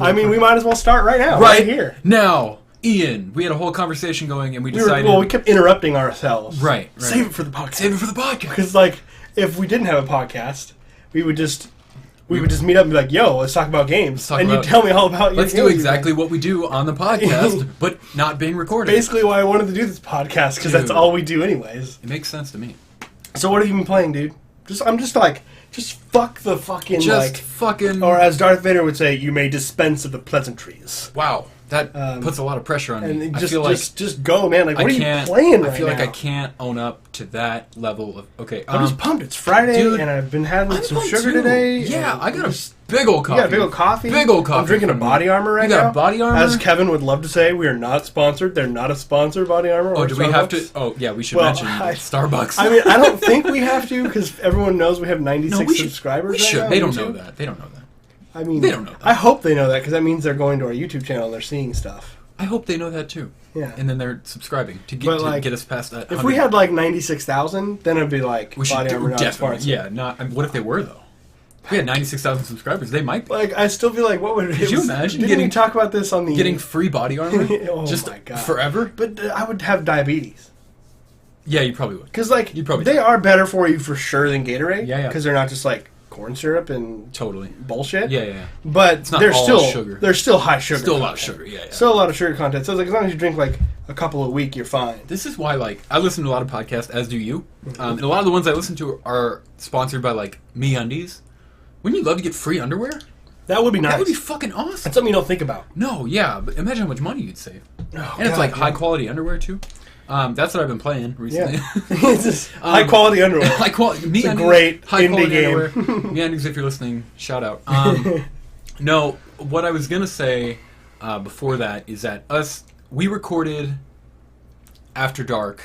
I mean, we might as well start right now. Right here. Now, Ian, we had a whole conversation going and we decided... we kept interrupting ourselves. Right. Save it for the podcast. Save it for the podcast. Because, like, if we didn't have a podcast, we would just meet up and be like, yo, let's talk about games. You'd tell me all about your games. Let's do exactly what we do on the podcast, but not being recorded. Basically why I wanted to do this podcast, because that's all we do anyways. It makes sense to me. So what have you been playing, dude? I'm just fuck the fucking, fucking... Or as Darth Vader would say, you may dispense of the pleasantries. Wow. That puts a lot of pressure on me. And just go, man. Like, what are you playing right now? I feel like I can't own up to that level of... Okay, I'm just pumped. It's Friday, dude, and I've been having some sugar today. Yeah, I got a big old coffee. Yeah, big old coffee. Big old coffee. I'm drinking a Body Armor right now. You got a Body Armor? As Kevin would love to say, we are not sponsored. They're not a sponsor, Body Armor. Oh, do we have to? Oh, yeah, we should mention Starbucks. I mean, I don't think we have to, because everyone knows we have 96 subscribers. We should. They don't know that. They don't know that. I mean, they don't know that. I hope they know that, because that means they're going to our YouTube channel and they're seeing stuff. I hope they know that too. Yeah. And then they're subscribing to get us past that. If we had like 96,000, then it'd be like we should Body Armor not sponsored. Yeah, not. I mean, what if they were though? If we had 96,000 subscribers, they might be. Like, I still feel like, what would it? Could you imagine didn't we talk about this on the getting free Body Armor? Oh just my God. Forever? But I would have diabetes. Yeah, you probably would. Because like they are better for you for sure than Gatorade. Yeah. Because they're not just like corn syrup and bullshit. Yeah. But it's not they're all still sugar. They're still high sugar. Still a lot of sugar. Yeah. Still a lot of sugar content. So it's like as long as you drink like a couple a week, you're fine. This is why I listen to a lot of podcasts, as do you, and a lot of the ones I listen to are sponsored by like MeUndies. Wouldn't you love to get free underwear? That would be nice. That would be fucking awesome. That's something you don't think about. No, yeah, but imagine how much money you'd save. Oh, and it's like high quality underwear too. That's what I've been playing recently. Yeah. It's just high quality underwear. High quality. It's a great high indie game. MeUndies, if you're listening, shout out. No, what I was gonna say before that is that we recorded After Dark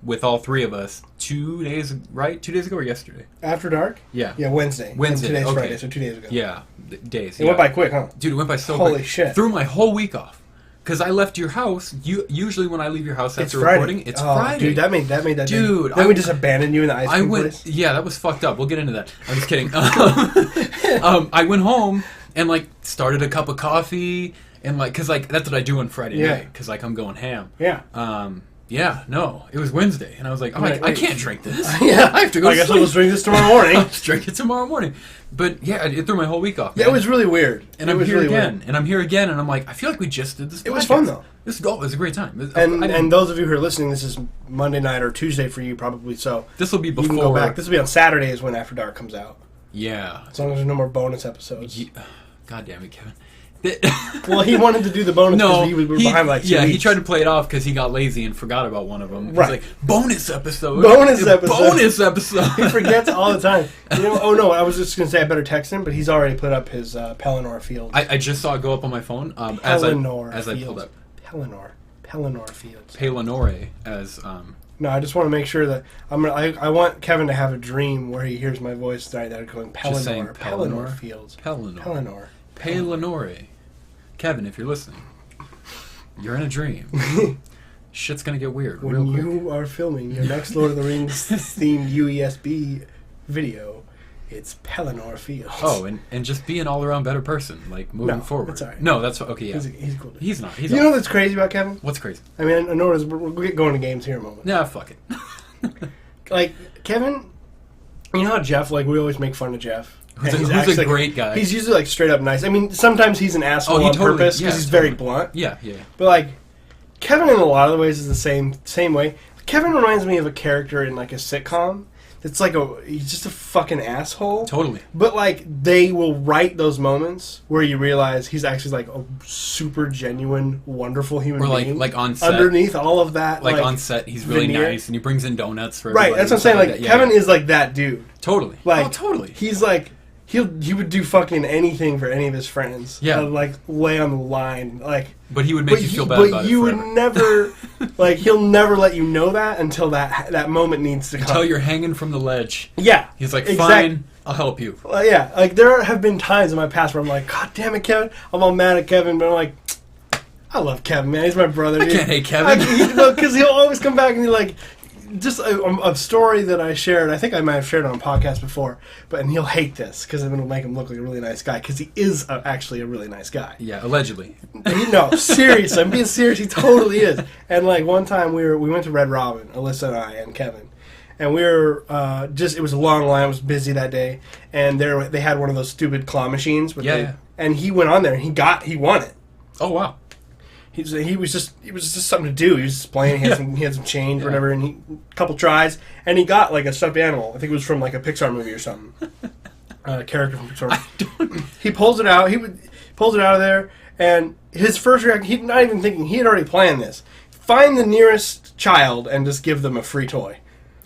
with all three of us 2 days, right? 2 days ago or yesterday? After Dark? Yeah. Yeah, Wednesday. Wednesday. And today's okay. Friday, so 2 days ago. Yeah, days. It went by quick, huh? Dude, it went by so quick. Holy shit. Threw my whole week off. Because I left your house. Usually when I leave your house after Friday. recording, it's Friday. Dude, that made that dude, Then we just abandoned you in the ice cream place? Yeah, that was fucked up. We'll get into that. I'm just kidding. I went home and like started a cup of coffee and like, cause like that's what I do on Friday night. Cause like I'm going ham. Yeah. Yeah. No, it was Wednesday, and I was like, oh, I can't drink this. Yeah, I have to go. I guess I'll just drink this tomorrow morning. I'll just drink it tomorrow morning. But yeah, it threw my whole week off. Man. Yeah, it was really weird. And I'm here again. And I'm here again, and I'm like, I feel like we just did this. It was fun though. It was a great time. And those of you who are listening, this is Monday night or Tuesday for you, probably. So this will be before. You can go back. This will be on Saturdays when After Dark comes out. Yeah. As long as there's no more bonus episodes. Yeah. God damn it, Kevin. Well, he wanted to do the bonus because we were behind like 2 weeks. He tried to play it off because he got lazy and forgot about one of them. Right. He's like, bonus episode. Bonus episode. He forgets all the time. You know, oh no, I was just going to say I better text him, but he's already put up his Pelennor Fields. I just saw it go up on my phone as I pulled up. Pelennor Fields. Pelennor as... No, I just want to make sure that I want Kevin to have a dream where he hears my voice right there going Pelennor Fields. Pelennor. Kevin, if you're listening, you're in a dream. Shit's gonna get weird when real quick. You are filming your next Lord of the Rings themed UESB video, it's Pelennor Fields. Oh, and just be an all-around better person, like moving forward. That's all right. No, that's okay. Yeah, he's cool. He's not. He's you know what's crazy about Kevin? What's crazy? I mean, I know we'll get going to games here in a moment. Nah, fuck it. Like Kevin, you know how Jeff? Like we always make fun of Jeff. Who's a great guy. He's usually like straight up nice. I mean, sometimes he's an asshole on purpose because he's very blunt. Yeah. But like, Kevin in a lot of the ways is the same way. Kevin reminds me of a character in like a sitcom. It's like he's just a fucking asshole. Totally. But like, they will write those moments where you realize he's actually like a super genuine, wonderful human being. Like on set. Underneath all of that, like on set, he's really nice and he brings in donuts for everybody. Right, that's what I'm saying. Like Kevin is like that dude. Totally. Like totally. He's like. He would do fucking anything for any of his friends. Yeah. Like, lay on the line. Like, but he would make you feel bad about it. But you would never... like, he'll never let you know that until that moment needs to come. Until you're hanging from the ledge. Yeah. He's like, fine, I'll help you. Yeah. Like, there have been times in my past where I'm like, God damn it, Kevin. I'm all mad at Kevin, but I'm like, I love Kevin, man. He's my brother. I can't hate Kevin. Because he'll always come back and be like... just a story that I shared. I think I might have shared it on a podcast before, and he'll hate this because I'm going to make him look like a really nice guy because he is actually a really nice guy. Yeah, allegedly. No, seriously, I'm being serious. He totally is. And like one time we went to Red Robin, Alyssa and I and Kevin, and we were it was a long line. It was busy that day, and they had one of those stupid claw machines. And he went on there and he won it. Oh wow. It was just something to do. He was just playing. He had some change or whatever, and a couple tries, and he got like a stuffed animal. I think it was from like a Pixar movie or something. A character from Pixar. He pulls it out. He pulls it out of there, and his first reaction, he's not even thinking. He had already planned this. Find the nearest child and just give them a free toy.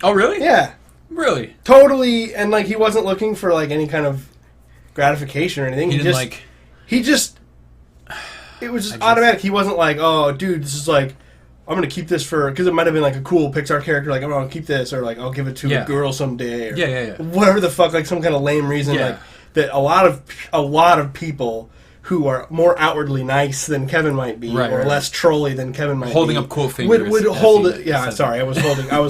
Oh really? Yeah. Really? Totally, and like he wasn't looking for like any kind of gratification or anything. He just. It was just automatic. He wasn't like, oh, dude, this is like, I'm going to keep this for... Because it might have been like a cool Pixar character, like, I'm going to keep this, or like, I'll give it to a girl someday, or whatever the fuck, like some kind of lame reason. Like that a lot of people who are more outwardly nice than Kevin might be, or less trolly than Kevin might holding be. Holding up quote fingers. Would hold it... Yeah, sorry, I was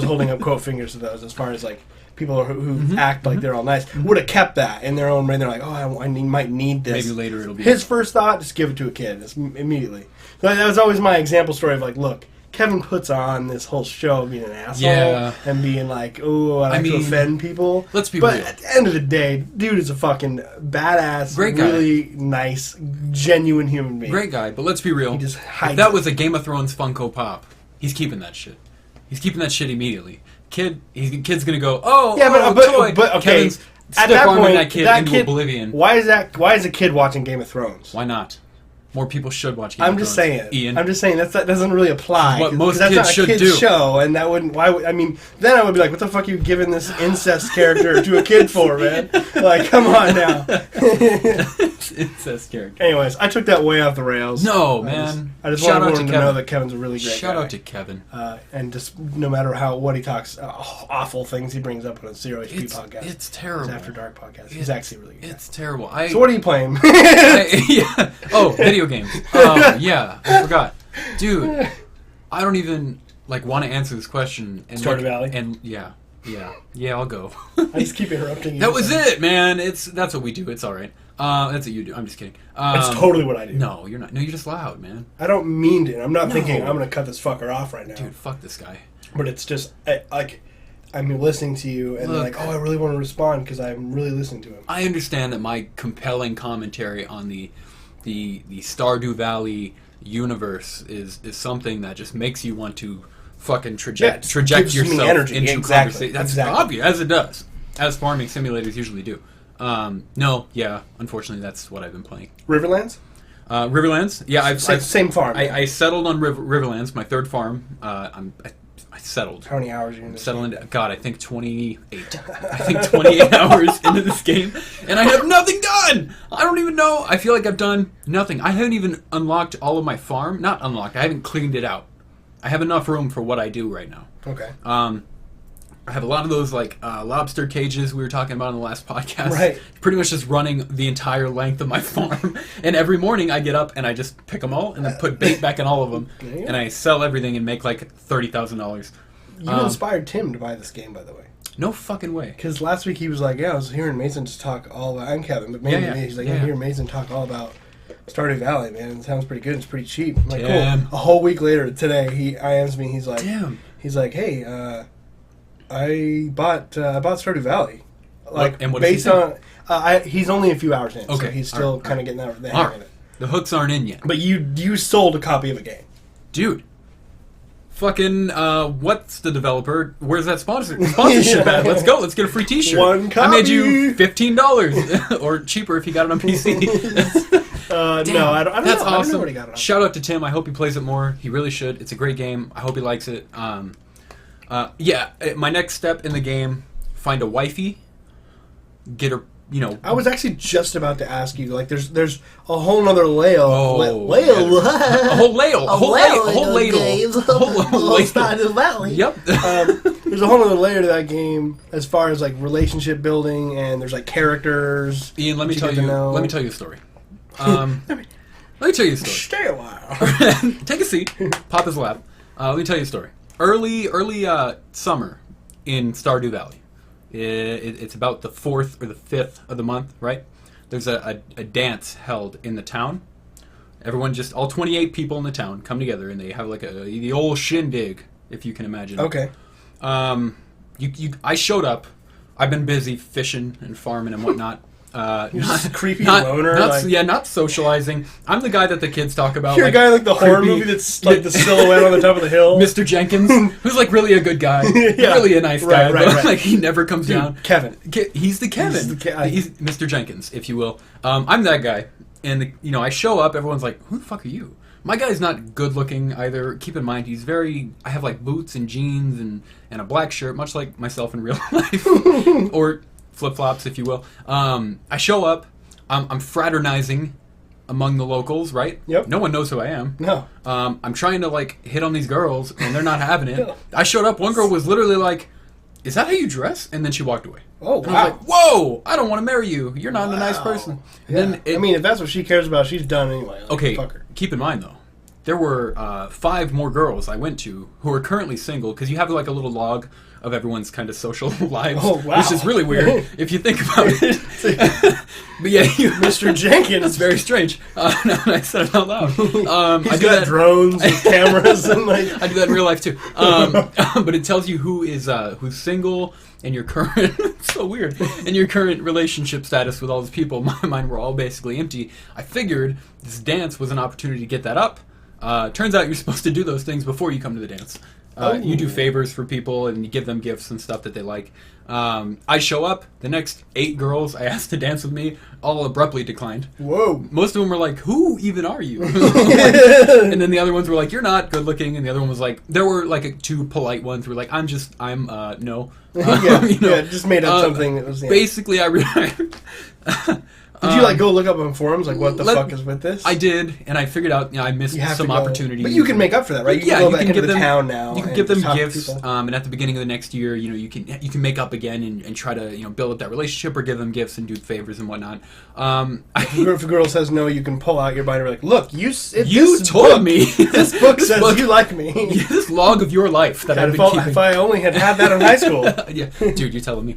holding up quote fingers to those as far as like... People who act like they're all nice would have kept that in their own brain. They're like, oh, I might need this. Maybe later it'll be... His first thought, just give it to a kid immediately. So that was always my example story of like, look, Kevin puts on this whole show of being an asshole and being like, oh, I like to offend people. Let's be real. But at the end of the day, dude is a fucking badass, great guy. Really nice, genuine human being. Great guy, but let's be real. If that was a Game of Thrones Funko Pop, he's keeping that shit. He's keeping that shit immediately. Kid's gonna go, toy. But okay, Kevin's at that point, that kid into oblivion. Why is a kid watching Game of Thrones? Why not? More people should watch Game of Thrones. Ian. I'm just saying that doesn't really apply. What most that's kids not should a kid's do. Show, and that wouldn't. Why? Then I would be like, what the fuck are you giving this incest character to a kid for, man? Like, come on now. Incest character. Anyways, I took that way off the rails. No, man. I just wanted him to know that Kevin's a really great guy. Shout out to Kevin. And just no matter what he talks, awful things he brings up on a ZeroHP podcast. It's terrible. His After Dark podcast. He's actually really good. It's terrible. So what are you playing? Video games. Yeah, I forgot. Dude, I don't even want to answer this question. And Stardew Valley? And yeah, I'll go. I just keep interrupting you. That was it, man. That's what we do. It's all right. That's what you do. I'm just kidding. That's totally what I do. No, you're not. No, you're just loud, man. I don't mean to. I'm not thinking I'm going to cut this fucker off right now. Dude, fuck this guy. But it's just, I'm listening to you, and they're like, oh, I really want to respond because I'm really listening to him. I understand that my compelling commentary on the Stardew Valley universe is something that just makes you want to fucking traject yourself energy. into conversation. That's obvious, as it does, as farming simulators usually do. Unfortunately, that's what I've been playing. Riverlands? Riverlands? Yeah, same farm. I settled on Riverlands, my third farm. I settled. How many hours are you in this game? God, I think 28. I think 28 hours into this game, and I have nothing done! I don't even know. I feel like I've done nothing. I haven't even unlocked all of my farm. Not unlocked. I haven't cleaned it out. I have enough room for what I do right now. Okay. I have a lot of those lobster cages we were talking about in the last podcast. Right. Pretty much just running the entire length of my farm. And every morning I get up and I just pick them all and then put bait back in all of them. And I sell everything and make $30,000. You inspired Tim to buy this game, by the way. No fucking way. Because last week he was like, I was hearing Mason just talk all about... I'm Kevin, but mainly me. He's like, I hear Mason talk all about Stardew Valley, man. It sounds pretty good. It's pretty cheap. I'm like, cool. A whole week later, today, he IMs me. He's like... Damn. He's like, hey, I bought Stardew Valley. And what based on he's only a few hours in, so he's still kind of getting the hang of it. The hooks aren't in yet. But you sold a copy of a game, dude. Fucking what's the developer? Where's that sponsorship at? Let's go. Let's get a free T-shirt. One copy. I made you $15 or cheaper if you got it on PC. No, I don't. That's know. awesome. I don't know what he got it on. Shout out to Tim. I hope he plays it more. He really should. It's a great game. I hope he likes it. My next step in the game: find a wifey, get her. I was actually just about to ask you. Like, there's a whole nother ladle. A whole ladle. Stardew Valley. Yep. There's a whole other layer to that game as far as like relationship building, and there's like characters. Ian, let me tell you a story. Let me tell you a story. Stay a while. Take a seat. Pop his lap. Let me tell you a story. early summer in Stardew Valley. It's about the 4th or the 5th of the month, right? There's a dance held in the town. Everyone, just all 28 people in the town come together, and they have like the old shindig, if you can imagine. Okay. I showed up. I've been busy fishing and farming and whatnot. You're just a creepy loner. Not socializing. I'm the guy that the kids talk about. You're a guy like the horror movie that's like the silhouette on the top of the hill. Mr. Jenkins, who's like really a good guy. Yeah. Really a nice guy. Right. Like he never comes down. Kevin. He's the Kevin. He's Mr. Jenkins, if you will. I'm that guy. And, I show up, everyone's like, who the fuck are you? My guy's not good looking either. Keep in mind, I have like boots and jeans and a black shirt, much like myself in real life. Or flip-flops, if you will. I show up, I'm fraternizing among the locals, right? Yep. No one knows who I am. No. I'm trying to like hit on these girls, and they're not having it. I showed up, one girl was literally like, is that how you dress? And then she walked away. Oh, and I was like, whoa, I don't want to marry you. You're not a nice person. Yeah. If that's what she cares about, she's done anyway. Like, okay, fuck her. Keep in mind, though, there were 5 more girls I went to who are currently single, because you have like a little log of everyone's kind of social lives, which is really weird if you think about it. But yeah, Mr. Jenkins. That's very strange. Now that I said it out loud. He's got drones and cameras and like. I do that in real life too. But it tells you who's single and your current. It's so weird. And your current relationship status with all these people. Mine were all basically empty. I figured this dance was an opportunity to get that up. Turns out you're supposed to do those things before you come to the dance. You do favors for people and you give them gifts and stuff that they like. I show up. The next 8 girls I asked to dance with me all abruptly declined. Whoa. Most of them were like, who even are you? And then the other ones were like, you're not good looking. And the other one was like, there were like 2 polite ones who were like, I'm no. Just made up something that was... Yeah. Basically, I realized... Did you like go look up on forums like what the fuck is with this? I did, and I figured out I missed some opportunities. But you can make up for that, right? You can go back into the town now. You can give them gifts, and at the beginning of the next year, you can make up again and try to build up that relationship or give them gifts and do favors and whatnot. If a girl says no, you can pull out your binder like, look, you told me this book says you like me. This log of your life that I've been keeping. If I only had that in high school. Yeah, dude, you're telling me.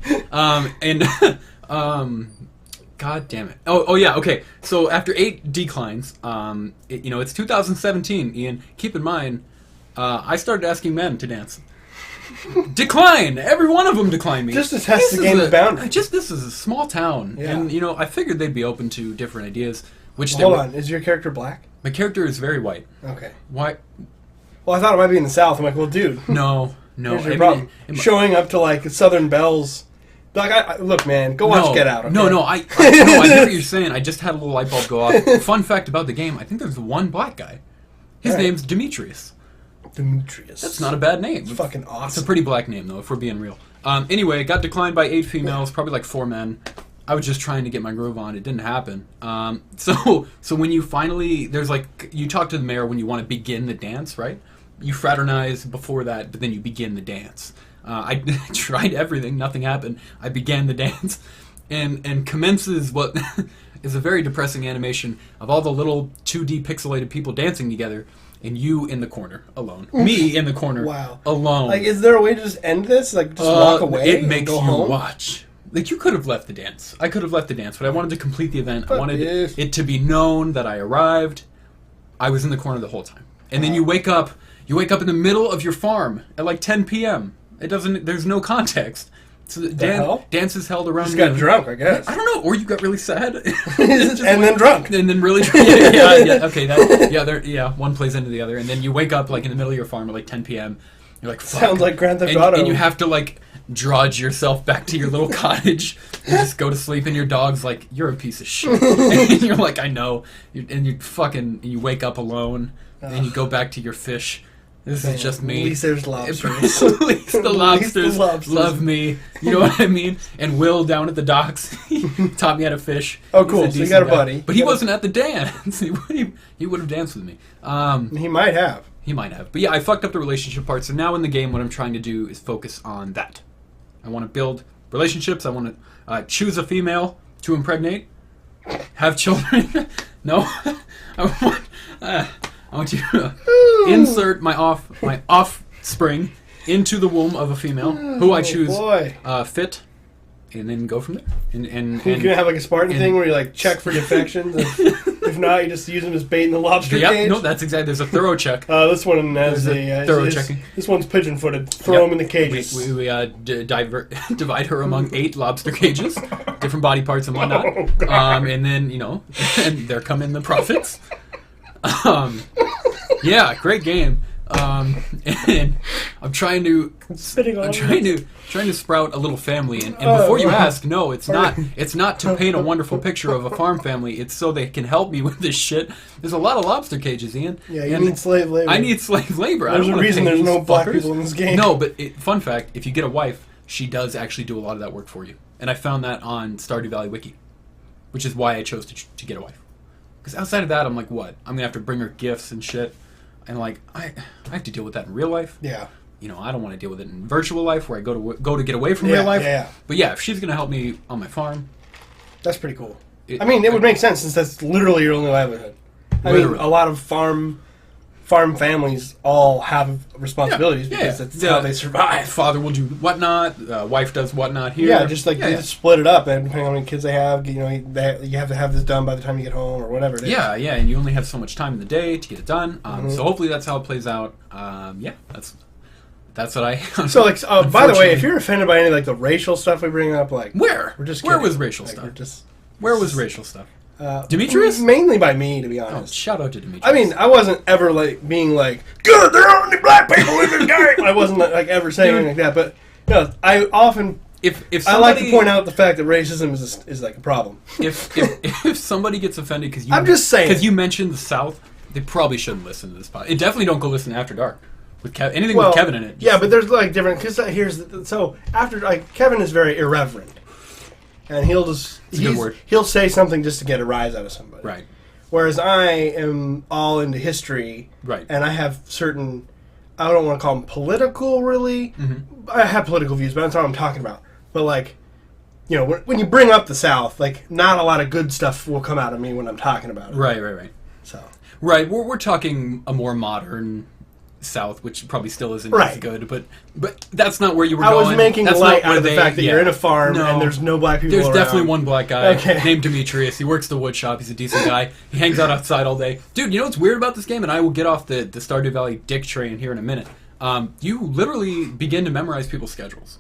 God damn it. Oh yeah, okay. So after 8 declines, it's 2017, Ian. Keep in mind, I started asking men to dance. Decline! Every one of them declined me. Just to test the game's boundaries. This is a small town. Yeah. And, I figured they'd be open to different ideas. Hold on, is your character black? My character is very white. Okay. Why? Well, I thought it might be in the South. I'm like, well, dude. No. Here's your problem. Showing up to, like, Southern Belles... Like, look, man, go watch Get Out. Okay? No, I hear what you're saying. I just had a little light bulb go off. Fun fact about the game, I think there's one black guy. His name's Demetrius. Demetrius. That's not a bad name. It's fucking awesome. It's a pretty black name, though, if we're being real. Anyway, got declined by 8 females, probably like 4 men. I was just trying to get my groove on. It didn't happen. So when you finally... There's like... You talk to the mayor when you want to begin the dance, right? You fraternize before that, but then you begin the dance. I tried everything. Nothing happened. I began the dance, and commences what is a very depressing animation of all the little 2D pixelated people dancing together, and you in the corner alone. Me in the corner. Wow. Alone. Like, is there a way to just end this? Like, just walk away? It makes you home? watch. Like, you could have left the dance. I could have left the dance, but I wanted to complete the event. I wanted it to be known that I arrived. I was in the corner the whole time. And then you wake up in the middle of your farm at like 10 p.m. There's no context. So dance is held around. You just got drunk, I guess. I don't know, or you got really sad, then drunk, and then really drunk. Yeah. Okay, one plays into the other, and then you wake up like in the middle of your farm at like 10 p.m. You're like, fuck. Sounds like Grand Theft Auto, and you have to like drudge yourself back to your little cottage and just go to sleep, and your dog's like, you're a piece of shit, and you're like, I know, and you wake up alone, and you go back to your fish. This is just me. At least there's lobsters. At least the lobsters love me. You know what I mean? And Will down at the docks, he taught me how to fish. Oh, cool. So you got a buddy. But he wasn't at the dance. He would have danced with me. He might have. He might have. But yeah, I fucked up the relationship part. So now in the game, what I'm trying to do is focus on that. I want to build relationships. I want to choose a female to impregnate. Have children. No. I want to insert my off spring into the womb of a female who I choose fit, and then go from there. And you can have like a Spartan thing where you like check for defections. If not, you just use them as bait in the lobster cage. No, that's exactly. There's a thorough check. This one has thorough checking. This one's pigeon-footed. Throw them in the cages. We divide her among 8 lobster cages, different body parts and whatnot. And then and there come in the profits. Yeah, great game. And I'm trying to sprout a little family, and before you ask, no, it's not to paint a wonderful picture of a farm family. It's so they can help me with this shit. There's a lot of lobster cages, Ian. Yeah, you need slave labor. I need slave labor. There's a reason there's no black people in this game. No, but fun fact: if you get a wife, she does actually do a lot of that work for you, and I found that on Stardew Valley Wiki, which is why I chose to get a wife. Because outside of that, I'm like, what? I'm gonna have to bring her gifts and shit. And like I have to deal with that in real life. Yeah. I don't want to deal with it in virtual life where I go to get away from real life. Yeah. But yeah, if she's gonna help me on my farm, that's pretty cool. It would make sense since that's literally your only livelihood. I mean, a lot of farm families all have responsibilities because that's how they survive. Father will do whatnot, wife does whatnot here. Yeah, just like they just split it up, and depending on how many kids they have, you have to have this done by the time you get home or whatever it is. Yeah, and you only have so much time in the day to get it done. So hopefully that's how it plays out. That's what I. So like, by the way, if you're offended by any like the racial stuff we bring up, like where was racial stuff? Where was racial stuff? Demetrius? Mainly by me, to be honest. Oh, shout out to Demetrius. I mean, I wasn't ever like being like, "Good, there aren't any black people in this game." I wasn't like ever saying anything like that. But I often, if somebody, I like to point out the fact that racism is like a problem. If somebody gets offended because I'm just saying, because you mentioned the South, they probably shouldn't listen to this podcast. It definitely don't go listen to After Dark with anything with Kevin in it. Yeah, but there's like different because after Kevin is very irreverent. And he'll say something just to get a rise out of somebody. Right. Whereas I am all into history. Right. And I have certain, I don't want to call them political, really. Mm-hmm. I have political views, but that's not what I'm talking about. But like, when you bring up the South, like, not a lot of good stuff will come out of me when I'm talking about it. Right. So. Right. We're talking a more modern South, which probably still isn't as good, but that's not where you were going. I was making light out of the fact that you're in a farm and there's no black people around. There's definitely one black guy named Demetrius. He works the wood shop. He's a decent guy. He hangs out outside all day. Dude, you know what's weird about this game? And I will get off the Stardew Valley dick train here in a minute. You literally begin to memorize people's schedules,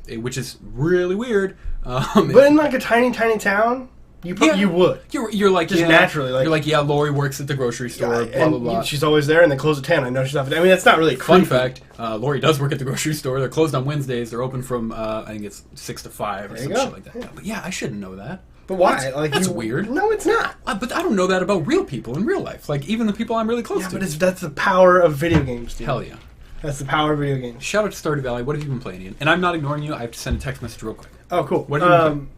which is really weird. But in like a tiny town, you would. You're like, just naturally. Like, you're like, Lori works at the grocery store, blah, blah, blah. She's always there, and they close at 10. I know she's not. I mean, that's not really creepy. Fun fact, Lori does work at the grocery store. They're closed on Wednesdays. They're open from, I think it's 6 to 5 or some shit like that. Yeah. But yeah, I shouldn't know that. But why? That's weird. No, it's not. But I don't know that about real people in real life. Like, even the people I'm really close to. But that's the power of video games, dude. Hell yeah. That's the power of video games. Shout out to Stardew Valley. What have you been playing, Ian? And I'm not ignoring you. I have to send a text message real quick. Oh, cool. What have you been playing?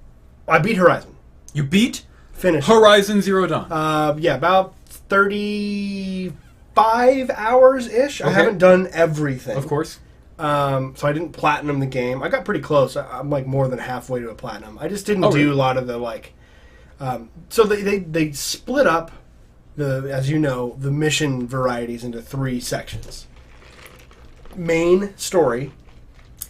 I beat Horizon. You beat? Finished. Horizon Zero Dawn. About 35 hours-ish. Okay. I haven't done everything. Of course. So I didn't platinum the game. I got pretty close. I'm like more than halfway to a platinum. I just didn't do a lot of the like... so they split up, as you know, the mission varieties into 3 sections. Main story,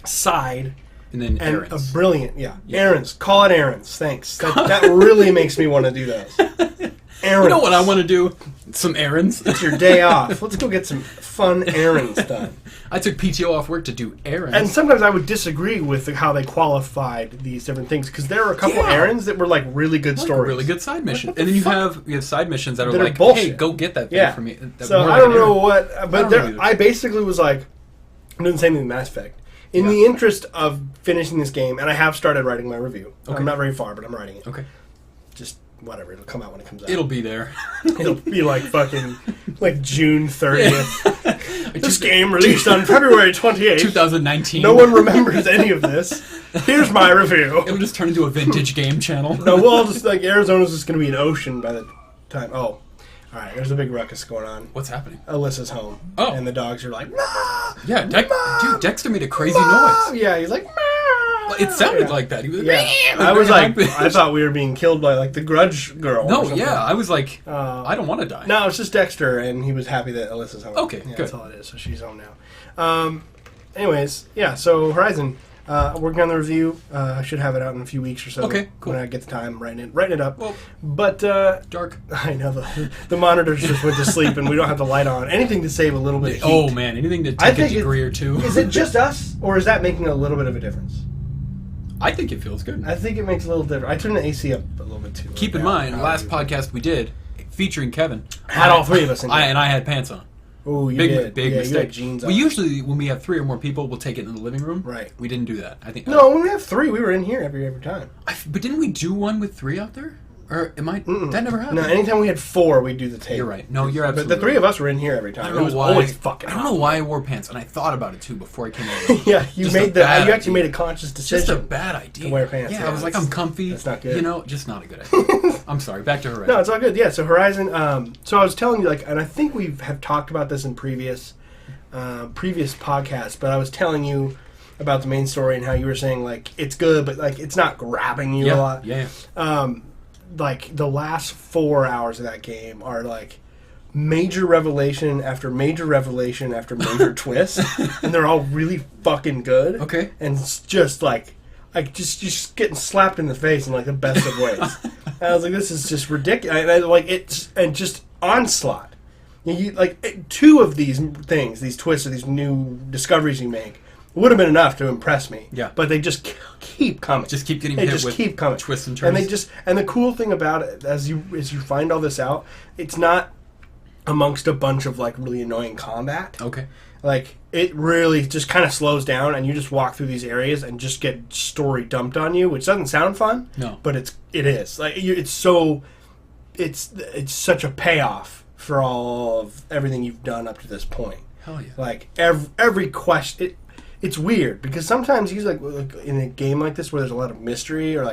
side... And then errands. A brilliant, errands. Call it errands. Thanks. That really makes me want to do those. Errands. You know what I want to do? Some errands. It's your day off. Let's go get some fun errands done. I took PTO off work to do errands. And sometimes I would disagree with how they qualified these different things because there are a couple errands that were like really good stories. A really good side mission. And then you have side missions that are like, bullshit. Hey, go get that thing for me. So I don't know what, but I basically was like, I'm doing the same thing with Mass Effect. In the interest of finishing this game, and I have started writing my review. Okay. I'm not very far, but I'm writing it. Okay. Just whatever. It'll come out when it comes out. It'll be there. It'll be like fucking like June 30th. This game released on February 28th. 2019. No one remembers any of this. Here's my review. It'll just turn into a vintage game channel. No, well, just like Arizona's just going to be an ocean by the time. Oh. All right, there's a big ruckus going on. What's happening? Alyssa's home. Oh. And the dogs are like, "Mah!" Yeah, dude, Dexter made a crazy noise. Yeah, he's like, "Mah!" It sounded like that. He was I was like, I thought we were being killed by like the Grudge girl. No, I was like, I don't want to die. No, it's just Dexter, and he was happy that Alyssa's home. Okay, good. That's all it is. So she's home now. Anyways, yeah. So Horizon, working on the review. I should have it out in a few weeks or so. Okay, cool. When I get the time, writing it up. Well, but dark. I know the monitors just went to sleep, and we don't have the light on. Anything to save a little bit of heat. Oh man, anything to take a degree or two. Is it just us, or is that making a little bit of a difference? I think it feels good. I think it makes a little difference. I turned the AC up a little bit too. Keep in mind, last podcast we did, featuring Kevin, had all three of us in there. and I had pants on. Oh, you big, did. Big yeah, mistake. You had jeans on. We usually, when we have 3 or more people, we'll take it in the living room. Right. We didn't do that. I think. No, when we have 3, we were in here every time. But didn't we do one with 3 out there? Or am I? Mm-mm. That never happened. No, anytime we had 4, we'd do the tape. You're right. No, you're absolutely. But the 3 of us were in here every time. I don't know why. Always fucking. I don't know why I wore pants, and I thought about it too before I came over. Yeah, you actually made a conscious decision. Just a bad idea to wear pants. Yeah, I was like, I'm comfy. That's not good. You know, just not a good idea. I'm sorry. Back to Horizon. No, it's all good. Yeah, so Horizon. So I was telling you, and I think we have talked about this in previous podcasts, but I was telling you about the main story and how you were saying it's good, but it's not grabbing you a lot. Yeah. The last 4 hours of that game are major revelation after major revelation after major twist, and they're all really fucking good. Okay. And it's just just getting slapped in the face in the best of ways. And I was like, this is just ridiculous. And just onslaught. You 2 of these things, these twists or these new discoveries you make, would have been enough to impress me. Yeah. But they just keep coming. Just keep getting hit with keep coming. Twists and turns. And the cool thing about it, as you find all this out, it's not amongst a bunch of really annoying combat. Okay. It really just kind of slows down, and you just walk through these areas and just get story dumped on you, which doesn't sound fun. No. But it is. It's such a payoff for all of everything you've done up to this point. Hell yeah. Every question. It's weird because sometimes you in a game like this where there's a lot of mystery or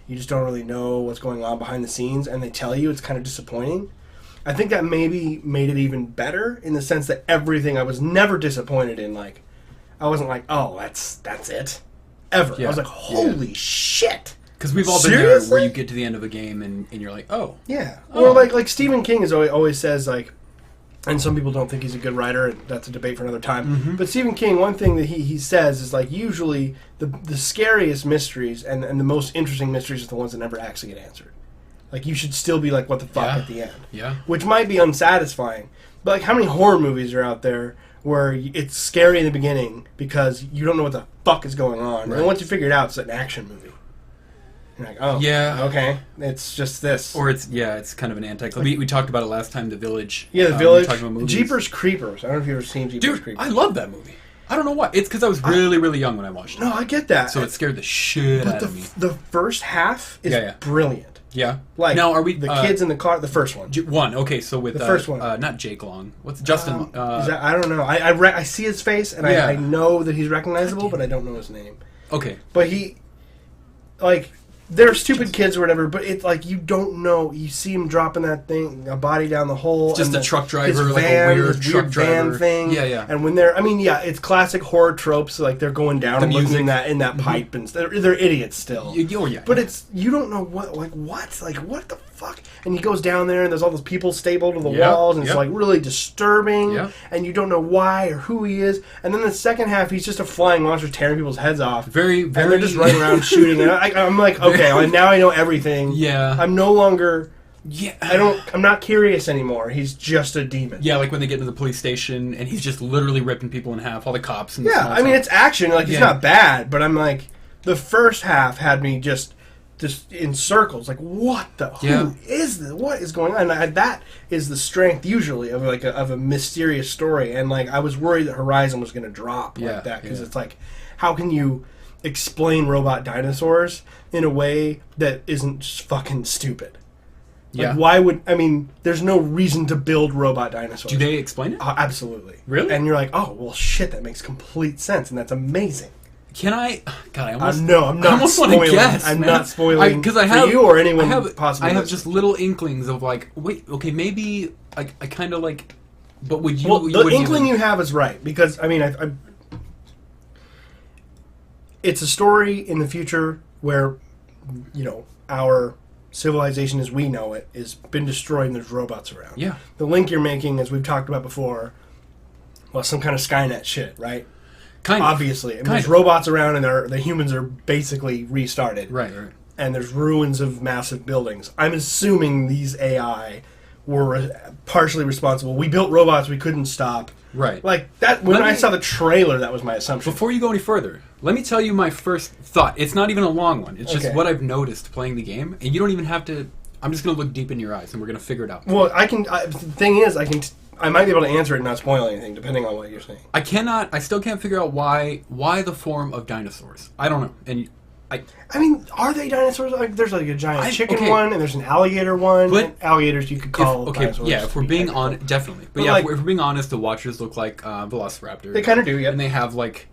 you just don't really know what's going on behind the scenes, and they tell you, it's kind of disappointing. I think that maybe made it even better in the sense that everything I was never disappointed in. I wasn't oh, that's it, ever. Yeah. I was like, holy shit. Because we've all been there where you get to the end of a game and you're like, oh. Yeah. Or like Stephen King always says and some people don't think he's a good writer, and that's a debate for another time. Mm-hmm. But Stephen King, one thing that he says is usually the scariest mysteries and the most interesting mysteries are the ones that never actually get answered. You should still be what the fuck at the end. Yeah. Which might be unsatisfying. But how many horror movies are out there where it's scary in the beginning because you don't know what the fuck is going on. Right. And once you figure it out, it's an action movie. You're like, oh, yeah, okay, it's just this. Or it's kind of an anti-climax. We talked about it last time, The Village. Yeah, The Village. Talking about movies. Jeepers Creepers. I don't know if you've ever seen Jeepers Creepers. I love that movie. I don't know why. It's because I was really, really young when I watched it. No, I get that. So it scared the shit out of me. The first half is brilliant. Yeah. Now, are we the kids in the car? The first one. One. Okay, so with the first one, not Jake Long. What's Justin? Is that, I don't know. I see his face and I know that he's recognizable, but I don't know his name. Okay. But he, they're stupid kids or whatever, but it's you don't know. You see him dropping that thing, a body down the hole. Just a truck driver, a weird truck driver thing. Yeah. And when they're, it's classic horror tropes. They're going down and looking in that pipe, and they're idiots still. But you don't know what the fuck. And he goes down there, and there's all those people stapled to the walls, and it's really disturbing. Yeah. And you don't know why or who he is. And then the second half, he's just a flying monster tearing people's heads off. Very, very. And they're just running around shooting. And I'm like, okay, now I know everything. Yeah. I'm no longer. Yeah. I'm not curious anymore. He's just a demon. Yeah, when they get to the police station and he's just literally ripping people in half, all the cops and it's action. He's not bad, but I'm the first half had me just in circles. What the? Who is this? What is going on? And that is the strength usually of of a mysterious story. And I was worried that Horizon was going to drop that because it's how can you explain robot dinosaurs in a way that isn't just fucking stupid? Why would there's no reason to build robot dinosaurs. Do they explain it? Absolutely. Really? And you're like, oh well, shit, that makes complete sense, and that's amazing. Can I? God, I almost. No, I'm not. I almost spoiling. Want to guess. I'm not spoiling because I have for you or anyone. Possibly. I have just little inklings of wait, okay, maybe I kind of But would you? Well, the inkling you have is right because it's a story in the future where, our civilization as we know it has been destroyed and there's robots around. Yeah. The link you're making, as we've talked about before, well, some kind of Skynet shit, right? Kind of. Obviously. There's robots around and the humans are basically restarted. Right. And there's ruins of massive buildings. I'm assuming these AI were partially responsible. We built robots we couldn't stop. Right. Like, that. When I saw the trailer, that was my assumption. Before you go any further, let me tell you my first thought. It's not even a long one. It's just what I've noticed playing the game. And you don't even have to... I'm just going to look deep in your eyes, and we're going to figure it out. Well, the thing is, I might be able to answer it and not spoil anything, depending on what you're saying. I still can't figure out why the form of dinosaurs. I don't know. And I mean, are they dinosaurs? Like, there's like a giant chicken one, and there's an alligator one. But alligators you could call dinosaurs. Yeah, if we're being honest, definitely. But yeah, if we're being honest, the Watchers look like Velociraptors. They kind of do, yeah. And they have like...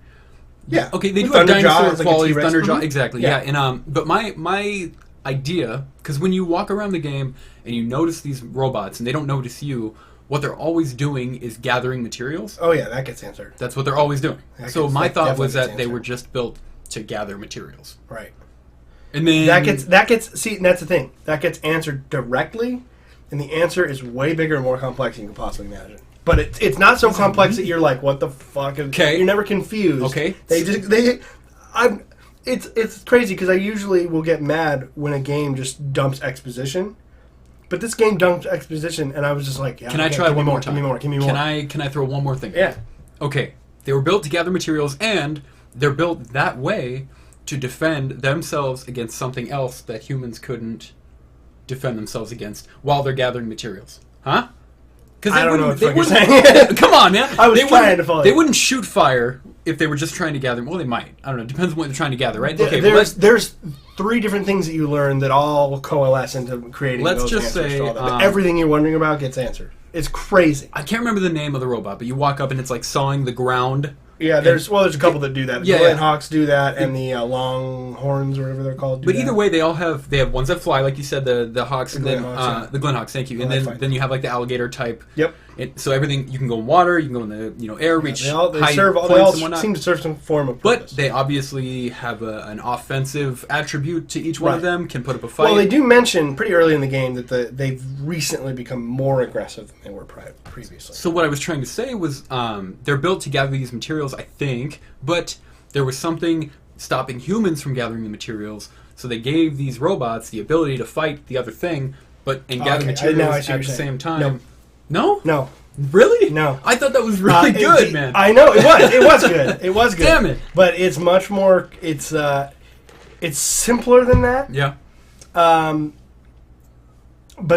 Yeah. Okay, they do have dinosaur qualities, like Thunderjaw, exactly. Yeah, and but my idea, because when you walk around the game and you notice these robots and they don't notice you, what they're always doing is gathering materials. Oh yeah, that gets answered. That's what they're always doing. So my thought was that they were just built to gather materials. Right. And then that gets see, and that's the thing. That gets answered directly, and the answer is way bigger and more complex than you can possibly imagine. But it's not so complex that you're like, what the fuck? Okay. You're never confused. Okay. It's crazy because I usually will get mad when a game just dumps exposition. But this game dumped exposition, and I was just like, yeah, can I try one more time? Give me more. Can I throw one more thing? Yeah. Okay. They were built to gather materials, and they're built that way to defend themselves against something else that humans couldn't defend themselves against while they're gathering materials. Huh? I don't know what you're saying. Come on, man. I was trying to follow They wouldn't shoot fire if they were just trying to gather. Well, they might. I don't know. It depends on what they're trying to gather, right? Okay. There's 3 different things that you learn that all coalesce into creating Let's those just answers say to all that. Everything you're wondering about gets answered. It's crazy. I can't remember the name of the robot, but you walk up and it's like sawing the ground. Yeah, there's a couple that do that. The Glenhawks do that, and the Longhorns, or whatever they're called, do But that. either way, they have ones that fly, like you said, the Hawks, and then the Glenhawks. Thank you. And then you have like the alligator type. Yep. So everything, you can go in water, you can go in the air, reach they high serve, points they all and whatnot. seem to serve some form of purpose. But they obviously have an offensive attribute to each one of them. Can put up a fight. Well, they do mention pretty early in the game that they've recently become more aggressive than they were previously. So what I was trying to say was they're built to gather these materials, I think, but there was something stopping humans from gathering the materials, so they gave these robots the ability to fight the other thing, and gather materials at the same time. No? No. Really? No. I thought that was really good, man. I know, it was. It was good. It was good. Damn it. But it's much more, it's simpler than that. Yeah. But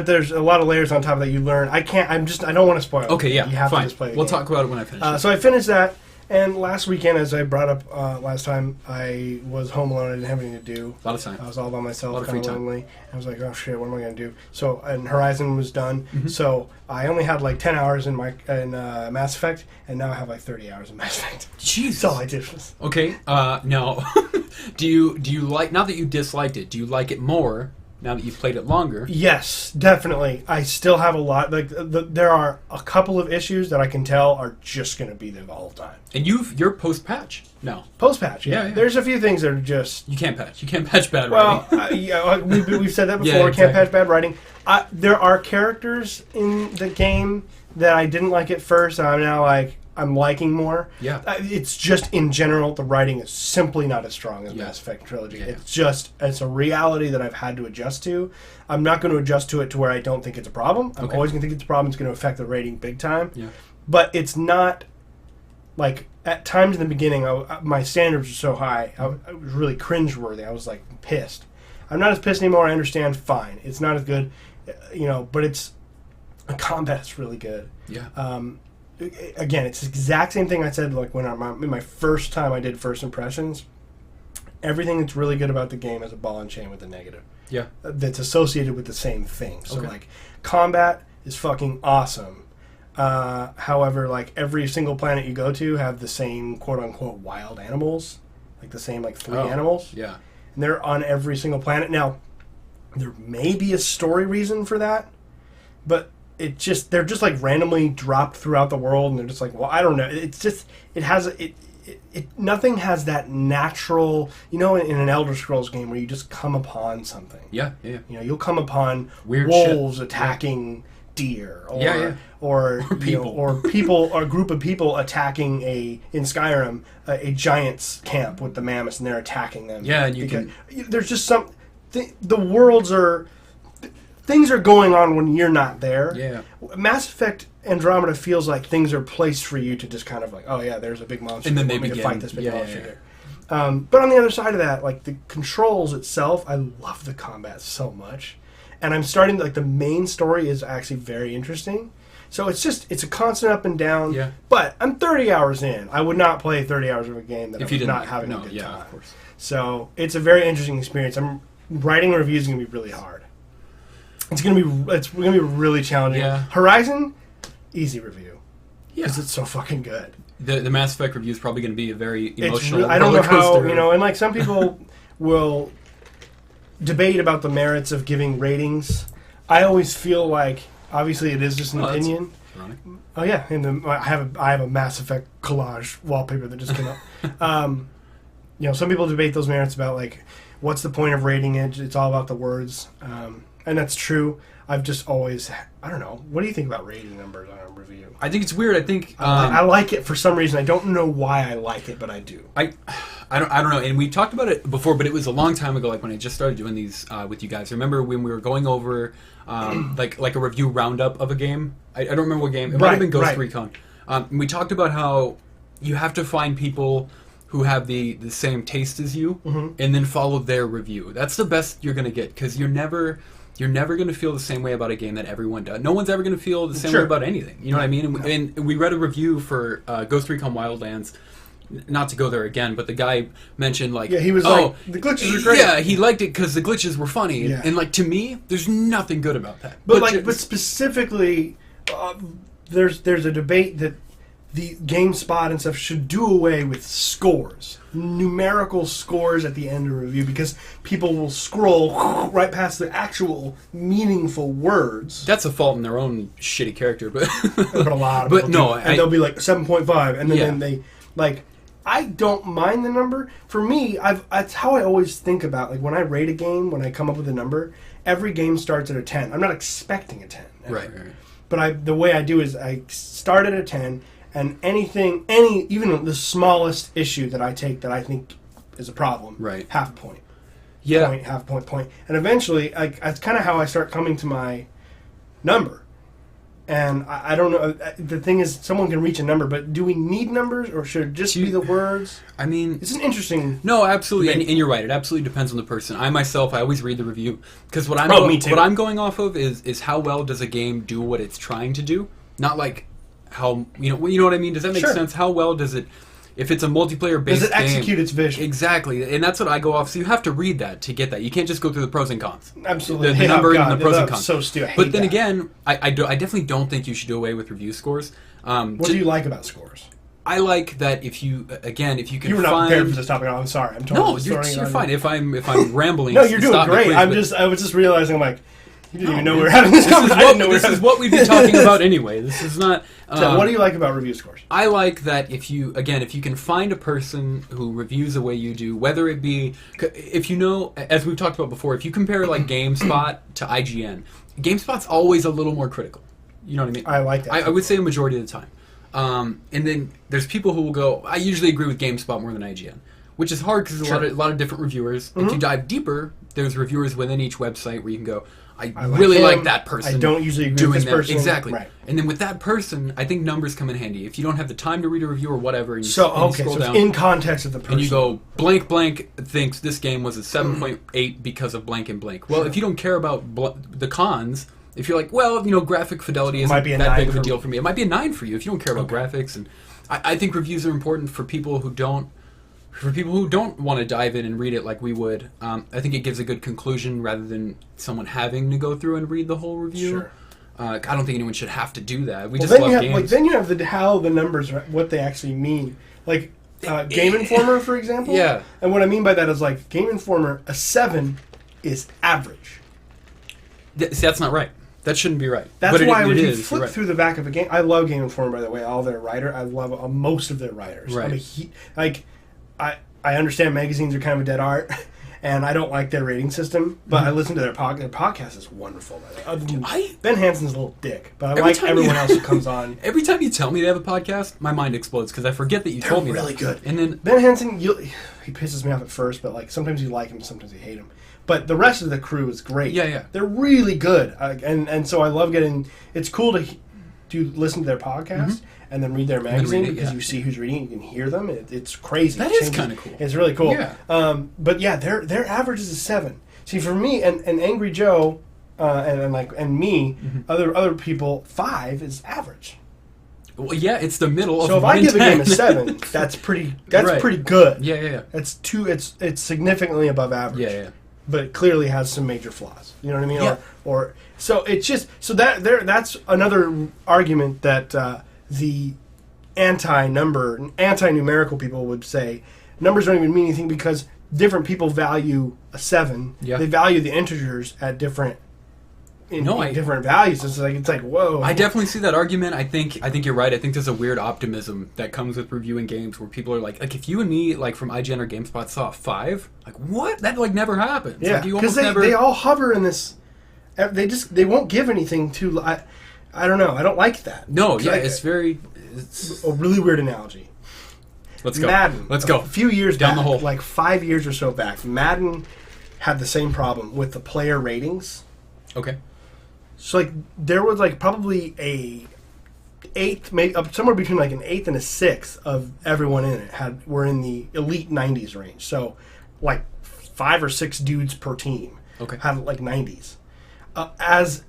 there's a lot of layers on top of that you learn. I don't want to spoil it. Okay, yeah, you have fine. to just play the We'll game. talk about it when I finish. So I finished that, and last weekend, as I brought up last time, I was home alone. I didn't have anything to do. A lot of time. I was all by myself, a lot of kind free of time. lonely. I was like, oh shit, what am I going to do? So, and Horizon was done. Mm-hmm. So I only had like 10 hours in Mass Effect, and now I have like 30 hours in Mass Effect. Jeez. That's all I did. Okay, no. Do you like, not that you disliked it, do you like it more now that you've played it longer? Yes, definitely. I still have a lot. Like there are a couple of issues that I can tell are just going to be there the whole time. And you're post-patch now. Post-patch, yeah. There's a few things that are just... You can't patch bad writing. Well, we've said that before. Yeah, exactly. Can't patch bad writing. There are characters in the game that I didn't like at first, and I'm now I'm liking more. Yeah. It's just, in general, the writing is simply not as strong as Mass Effect Trilogy. Yeah. It's a reality that I've had to adjust to. I'm not going to adjust to it to where I don't think it's a problem. I'm always going to think it's a problem. It's going to affect the rating big time. Yeah. But it's not, like, at times in the beginning, my standards were so high, it was really cringeworthy. I was, like, pissed. I'm not as pissed anymore. I understand. Fine. It's not as good, but the combat's really good. Yeah. Again, it's the exact same thing I said like when in my first time I did first impressions. Everything that's really good about the game is a ball and chain with the negative. Yeah. That's associated with the same thing. So like combat is fucking awesome. However, like every single planet you go to have the same quote unquote wild animals, like the same like 3 animals. Yeah. And they're on every single planet. Now, there may be a story reason for that, but they're just like randomly dropped throughout the world, and they're just like, well, I don't know. It's just it nothing has that natural, in an Elder Scrolls game where you just come upon something. Yeah. You'll come upon weird wolves attacking deer, or people, or a group of people attacking in Skyrim a giant's camp with the mammoths, and they're attacking them. Yeah, and there's just the worlds are. Things are going on when you're not there. Yeah. Mass Effect Andromeda feels like things are placed for you to just kind of like, oh yeah, there's a big monster. And then they begin to fight this big monster here. But on the other side of that, like the controls itself, I love the combat so much. And I'm starting, like the main story is actually very interesting. So it's a constant up and down. Yeah. But I'm 30 hours in. I would not play 30 hours of a game that I'm not having a good time. Of course. So it's a very interesting experience. Writing reviews is going to be really hard. It's gonna be really challenging. Yeah. Horizon, easy review. Yeah. Because it's so fucking good. The Mass Effect review is probably going to be a very emotional. I don't know how, and like some people will debate about the merits of giving ratings. I always feel like, obviously, it is just an opinion. Oh yeah, and I have a Mass Effect collage wallpaper that just came out. Some people debate those merits about like, what's the point of rating it? It's all about the words. And that's true. I've just always, I don't know. What do you think about rating numbers on a review? I think it's weird. I think I like it for some reason. I don't know why I like it, but I do. I don't know. And we talked about it before, but it was a long time ago. Like when I just started doing these with you guys. Remember when we were going over like a review roundup of a game? I don't remember what game. It might have been Ghost Recon. We talked about how you have to find people who have the same taste as you, and then follow their review. That's the best you're going to get, because you're never going to feel the same way about a game that everyone does. No one's ever going to feel the same way about anything. You know what I mean? And we read a review for Ghost Recon Wildlands. Not to go there again, but the guy mentioned like, he was like, the glitches are great. Yeah, he liked it because the glitches were funny. Yeah. And like, to me, there's nothing good about that. But specifically, there's a debate that the GameSpot and stuff should do away with scores, numerical scores at the end of a review, because people will scroll right past the actual meaningful words. That's a fault in their own shitty character, but a lot of people do. And they'll be like 7.5, and then they like. I don't mind the number. For me, that's how I always think about, like, when I rate a game, when I come up with a number, every game starts at a 10. I'm not expecting a 10. Right. But the way I do is I start at a 10, and even the smallest issue that I take that I think is a problem, half a point. Yeah. Point, half a point. And eventually, that's kind of how I start coming to my number. And I don't know. The thing is, someone can reach a number, but do we need numbers, or should it just be the words? I mean, it's an interesting. No, absolutely, and you're right. It absolutely depends on the person. I always read the review, because what I'm going off of is how well does a game do what it's trying to do, not like how you know what I mean. Does that make sense? How well does it? If it's a multiplayer based game, does it execute its vision? Exactly, and that's what I go off. So you have to read that to get that. You can't just go through the pros and cons. Absolutely, the number and the pros and cons. So stupid. But then again, I definitely don't think you should do away with review scores. What do you like about scores? I like that if you can. You were not prepared for this topic. I'm sorry. I'm totally you're fine. If I'm rambling, no, you're doing great. I was just realizing, I'm like, you didn't even know we were having this conversation. This is what we've been talking about anyway. This is not. So what do you like about review scores? I like that if you can find a person who reviews the way you do, whether it be, if you know, as we've talked about before, if you compare like GameSpot to IGN, GameSpot's always a little more critical. You know what I mean? I like that. I would say a majority of the time. And then there's people who will go, I usually agree with GameSpot more than IGN, which is hard because there's a lot of different reviewers. If you dive deeper, there's reviewers within each website where you can go, I really like that person. I don't usually agree with this person. Exactly. Right. And then with that person, I think numbers come in handy. If you don't have the time to read a review or whatever, and you scroll down, in context of the person. And you go, blank thinks this game was a 7.8 because of blank and blank. Well, if you don't care about the cons, if you're like, well, graphic fidelity isn't that big of a deal for me. It might be a 9 for you if you don't care about graphics. And I think reviews are important for people who don't want to dive in and read it like we would. I think it gives a good conclusion rather than someone having to go through and read the whole review. Sure. I don't think anyone should have to do that. We just love games. Then you have how the numbers, what they actually mean. Like Game Informer, for example. Yeah. And what I mean by that is, like, Game Informer, a 7 is average. See, that's not right. That shouldn't be right. That's why when you flip through the back of a game, I love Game Informer, by the way. All their writer, I love most of their writers. Right. I understand magazines are kind of a dead art, and I don't like their rating system, but I listen to their podcast. Their podcast is wonderful. Ben Hansen's a little dick, but I like everyone else who comes on. Every time you tell me they have a podcast, my mind explodes because I forget that you told me. They're really good. And then Ben Hansen, he pisses me off at first, but like sometimes you like him, sometimes you hate him. But the rest of the crew is great. Yeah. They're really good, and so I love getting. It's cool to listen to their podcast and then read their magazine because you see who's reading. You can hear them. It's crazy. That is kind of cool. It's really cool. Yeah. But yeah, their average is a 7. See, for me and Angry Joe, and me, other people, 5 is average. Well, yeah, it's the middle. So if I give a game a 7, that's pretty. That's pretty good. Yeah. It's significantly above average. Yeah. But it clearly has some major flaws. You know what I mean? Yeah. Or so it's just that's another argument that the anti-numerical people would say numbers don't even mean anything because different people value a 7. Yeah. They value the integers at different different values. It's like whoa. I definitely see that argument. I think you're right. I think there's a weird optimism that comes with reviewing games where people are like if you and me like from IGN or GameSpot saw a 5, like what? That like never happens. Yeah, because they all hover in this. They won't give anything to. I don't know. I don't like that. No, yeah, it's a really weird analogy. Let's go. Madden. Let's go. A few years down back, the hole. like 5 years or so back, Madden had the same problem with the player ratings. Okay. So like there was like probably a 8th, maybe somewhere between like an 8th and a 6th of everyone in it were in the elite 90s range. So like 5 or 6 dudes per team had like 90s. As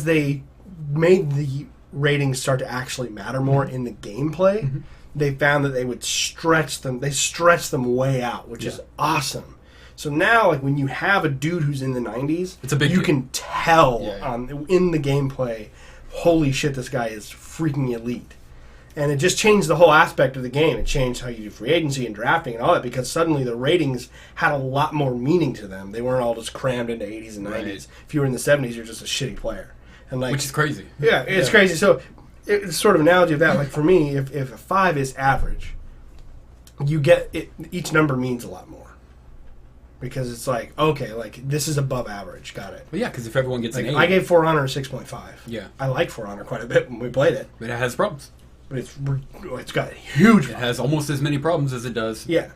they made the ratings start to actually matter more in the gameplay, they found that they would stretch them. They stretched them way out, which is awesome. So now, like when you have a dude who's in the 90s, it's a big you deal. can tell in the gameplay, holy shit, this guy is freaking elite. And it just changed the whole aspect of the game. It changed how you do free agency and drafting and all that because suddenly the ratings had a lot more meaning to them. They weren't all just crammed into 80s and 90s. Right. If you were in the 70s, you're just a shitty player. And like, which is crazy. Yeah, it's crazy. So it's sort of an analogy of that. Like for me, if a 5 is average, you get it. Each number means a lot more. Because it's like, okay, like this is above average. Got it. Well, yeah, because if everyone gets an 8. I gave For Honor a 6.5. Yeah. I like For Honor quite a bit when we played it. But it has problems. But it's got huge problems. It has almost as many problems as it does, yeah.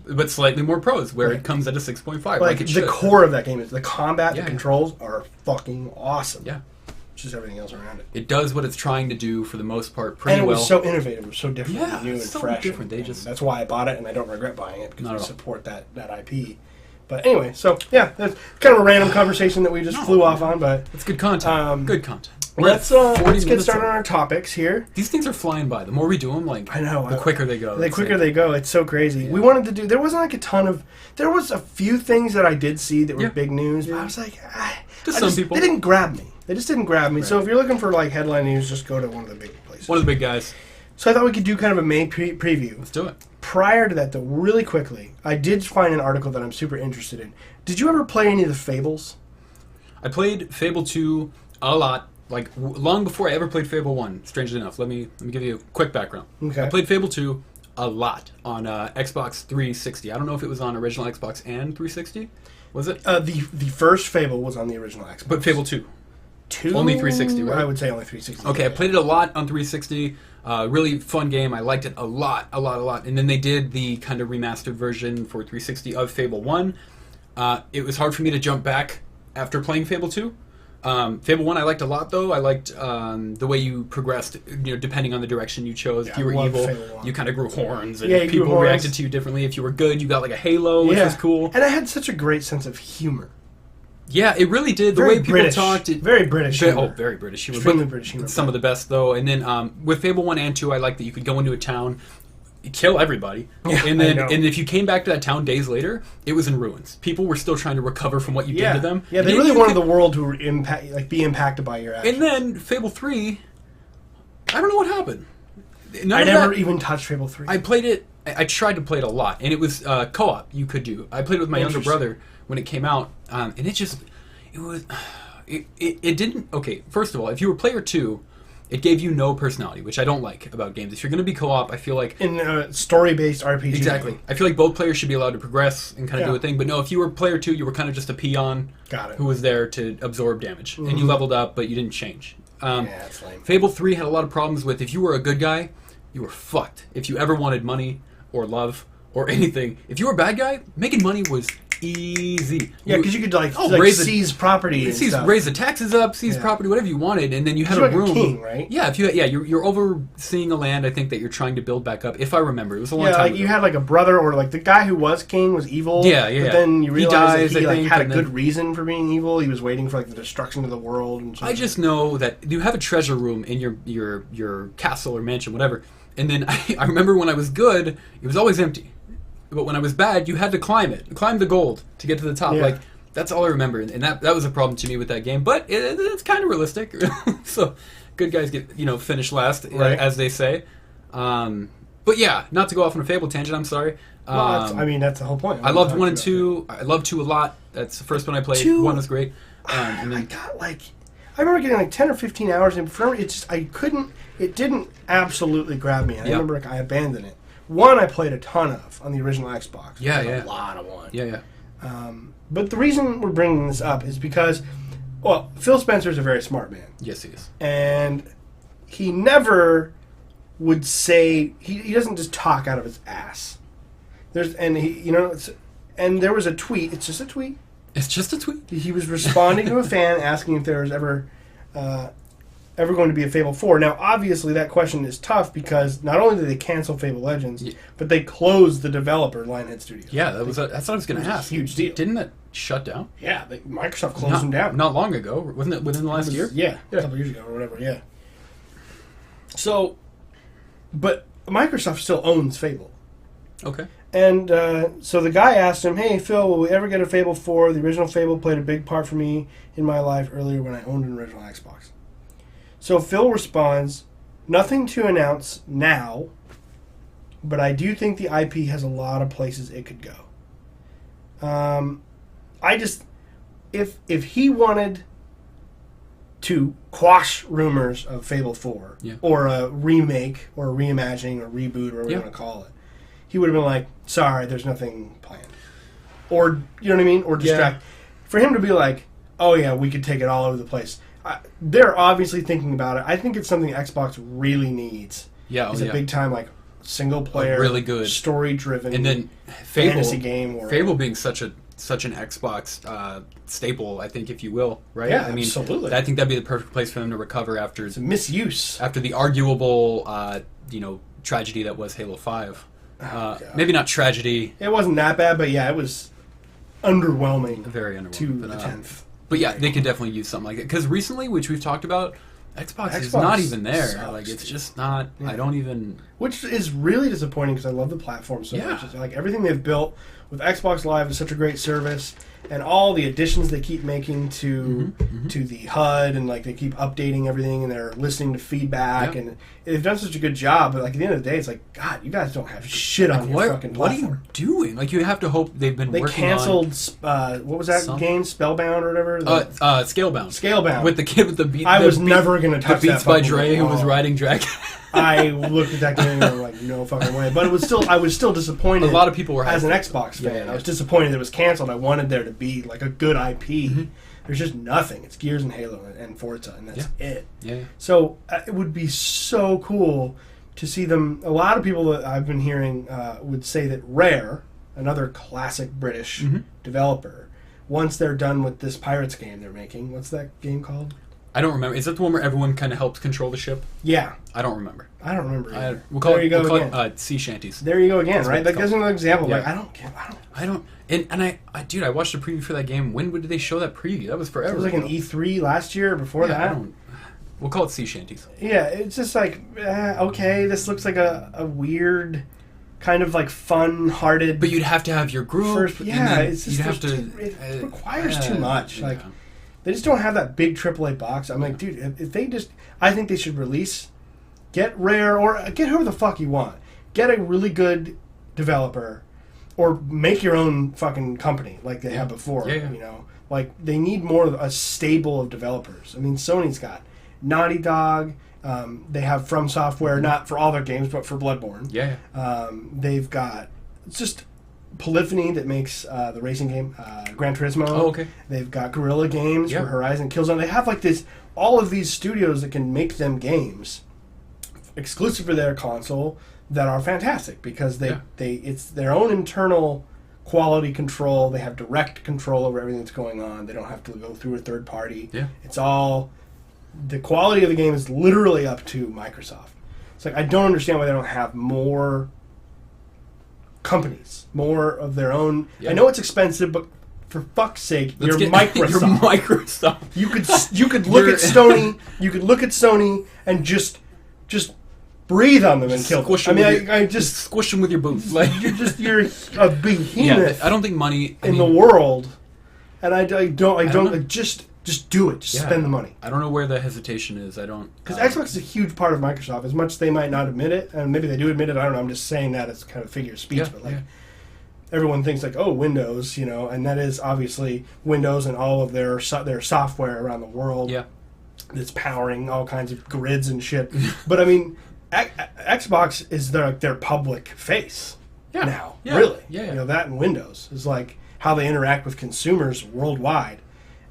But slightly more pros, where it comes at a 6.5. Like the core of that game is the combat, the controls are fucking awesome. Yeah. Just everything else around it. It does what it's trying to do for the most part pretty well. And it was so innovative. It was so different and new and so fresh. Different. That's why I bought it, and I don't regret buying it because I support that IP. But anyway, so yeah, that's kind of a random conversation that we just flew off on, but it's good content. Good content. Let's get started on our topics here. These things are flying by. The more we do them, like I know, the quicker they go. The quicker they go. It's so crazy. Yeah. We wanted to do. There wasn't like a ton of. There was a few things that I did see that were big news, but I was like, people. They didn't grab me. They just didn't grab me. Right. So if you're looking for like headline news, just go to one of the big places. One of the big guys. So I thought we could do kind of a main preview. Let's do it. Prior to that, though, really quickly, I did find an article that I'm super interested in. Did you ever play any of the Fables? I played Fable 2 a lot, like long before I ever played Fable 1. Strangely enough, let me give you a quick background. Okay. I played Fable 2 a lot on Xbox 360. I don't know if it was on original Xbox and 360. Was it? The first Fable was on the original Xbox. But Fable 2. Only 360, right? I would say only 360. Okay, I played it a lot on 360. Really fun game. I liked it a lot. And then they did the kind of remastered version for 360 of Fable 1. It was hard for me to jump back after playing Fable 2. Fable 1 I liked a lot, though. I liked the way you progressed, depending on the direction you chose. If you were evil, you kind of grew horns, and people reacted to you differently. If you were good, you got like a halo, which was cool. And I had such a great sense of humor. Yeah, it really did. The way people talked... Very British humor. Very British humor. Extremely British humor. Some of the best, though. And then with Fable 1 and 2, I liked that you could go into a town, kill everybody, and if you came back to that town days later, it was in ruins. People were still trying to recover from what you did to them. Yeah, they really wanted the world to be impacted by your actions. And then Fable 3, I don't know what happened. I never even touched Fable 3. I played it... I tried to play it a lot, and it was co-op you could do. I played it with my younger brother when it came out, and it it didn't. Okay, first of all, if you were player 2, it gave you no personality, which I don't like about games. If you're going to be co-op, I feel like in a story-based RPG. Exactly. I feel like both players should be allowed to progress and kind of do a thing. But no, if you were player 2, you were kind of just a peon who was there to absorb damage, and you leveled up, but you didn't change. That's lame. Fable 3 had a lot of problems with if you were a good guy, you were fucked. If you ever wanted money or love or anything, if you were a bad guy, making money was easy. Yeah, because you could seize property and stuff. Raise the taxes up, seize property, whatever you wanted, and then you had a room. Like a king, right? Yeah, you're overseeing a land. I think that you're trying to build back up. If I remember, it was a long time ago. You had like a brother, or like the guy who was king was evil. Yeah. But then you realized that he had a good reason for being evil. He was waiting for like the destruction of the world. And I just know that you have a treasure room in your castle or mansion, whatever. And then I remember when I was good, it was always empty. But when I was bad, you had to climb the gold to get to the top. Like, that's all I remember, and that was a problem to me with that game. But it's kind of realistic, so good guys get finish last, as they say. But yeah, not to go off on a Fable tangent. I'm sorry. That's the whole point. I loved 1 and 2. I loved 2 a lot. That's the first one I played. 1 was great. And then I remember getting like 10 or 15 hours, and for it didn't absolutely grab me. And I remember I abandoned it. 1 I played a ton of on the original Xbox. A lot of 1. Yeah. But the reason we're bringing this up is because, Phil Spencer's a very smart man. Yes, he is. And he never would say, he doesn't just talk out of his ass. There was a tweet. It's just a tweet. It's just a tweet. He was responding to a fan asking if there was ever going to be a Fable 4. Now, obviously, that question is tough because not only did they cancel Fable Legends, but they closed the developer, Lionhead Studios. Yeah, that's what I was going to ask. A huge deal. Didn't it shut down? Yeah, Microsoft closed them down. Not long ago. Wasn't it within the last year? Yeah, a couple years ago or whatever, yeah. So, but Microsoft still owns Fable. Okay. And so the guy asked him, "Hey, Phil, will we ever get a Fable 4? The original Fable played a big part for me in my life earlier when I owned an original Xbox." So Phil responds, "Nothing to announce now, but I do think the IP has a lot of places it could go." If he wanted to quash rumors of Fable 4, or a remake, or a reimagining, or reboot, or whatever you want to call it, he would have been like, "Sorry, there's nothing planned." Or, you know what I mean? Or distract. For him to be like, "Oh yeah, we could take it all over the place." They're obviously thinking about it. I think it's something Xbox really needs. It's a big time single player, really good story driven, and then fantasy game. Fable being such an Xbox staple, I think, if you will, right? Yeah, absolutely. I think that'd be the perfect place for them to recover after misuse, after the arguable, tragedy that was Halo 5. Maybe not tragedy. It wasn't that bad, but yeah, it was underwhelming. Very underwhelming to the 10th. But yeah, they could definitely use something like it. Because recently, which we've talked about, Xbox is not even there. Sucks, it's just not. Yeah. I don't even. Which is really disappointing because I love the platform so much. It's everything they've built with Xbox Live is such a great service, and all the additions they keep making to the HUD, and they keep updating everything, and they're listening to feedback, and they've done such a good job. But at the end of the day, it's God, you guys don't have shit on your fucking platform. What are you doing? You have to hope they've been. They canceled. What was that game? Spellbound or whatever. Scalebound. Scalebound with the kid with the beat. I was never going to touch the Beats that by Dre who was riding Dragon. I looked at that game and I'm like, no fucking way. But I was still disappointed. A lot of people were as an Xbox fan. I was disappointed it was canceled. I wanted there to be a good IP. There's just nothing. It's Gears and Halo and Forza, and that's it. Yeah. So it would be so cool to see them. A lot of people that I've been hearing would say that Rare, another classic British developer, once they're done with this Pirates game they're making, what's that game called? I don't remember. Is that the one where everyone kind of helps control the ship? Yeah. I don't remember. We'll call it sea shanties. There you go again, right? That gives another example. Yeah. I don't. I watched a preview for that game. When did they show that preview? That was forever. It was an E3 last year or before that. We'll call it sea shanties. Yeah, it's just okay, this looks like a weird kind of fun hearted. But you'd have to have your group. It requires too much. They just don't have that big AAA box. I'm dude, if they just... I think they should get Rare, or get whoever the fuck you want. Get a really good developer or make your own fucking company like they have before. Yeah. You know, like they need more of a stable of developers. I mean, Sony's got Naughty Dog. They have From Software, not for all their games, but for Bloodborne. Yeah. They've got just Polyphony that makes the racing game, Gran Turismo. Oh, okay. They've got Guerrilla Games for Horizon, Killzone. They have like this, all of these studios that can make them games exclusive for their console that are fantastic because it's their own internal quality control. They have direct control over everything that's going on. They don't have to go through a third party. Yeah. It's all, the quality of the game is literally up to Microsoft. It's like, I don't understand why they don't have more companies, more of their own. Yeah. I know it's expensive, but for fuck's sake, you're Microsoft. You're Microsoft. You could look at Sony. You could look at Sony and just breathe on them and kill them. I mean, I just squish them with your boots. Like you're a behemoth. Yeah, I don't think money in the world, and I don't just do it. Just spend the money. I don't know where the hesitation is. I don't, because Xbox is a huge part of Microsoft. As much as they might not admit it, and maybe they do admit it. I don't know. I'm just saying that as kind of figure of speech. But like everyone thinks like, oh, Windows, you know, and that is obviously Windows and all of their software around the world. Yeah, that's powering all kinds of grids and shit. But I mean, Xbox is their public face now. Yeah. Really, yeah. You know, that and Windows is like how they interact with consumers worldwide.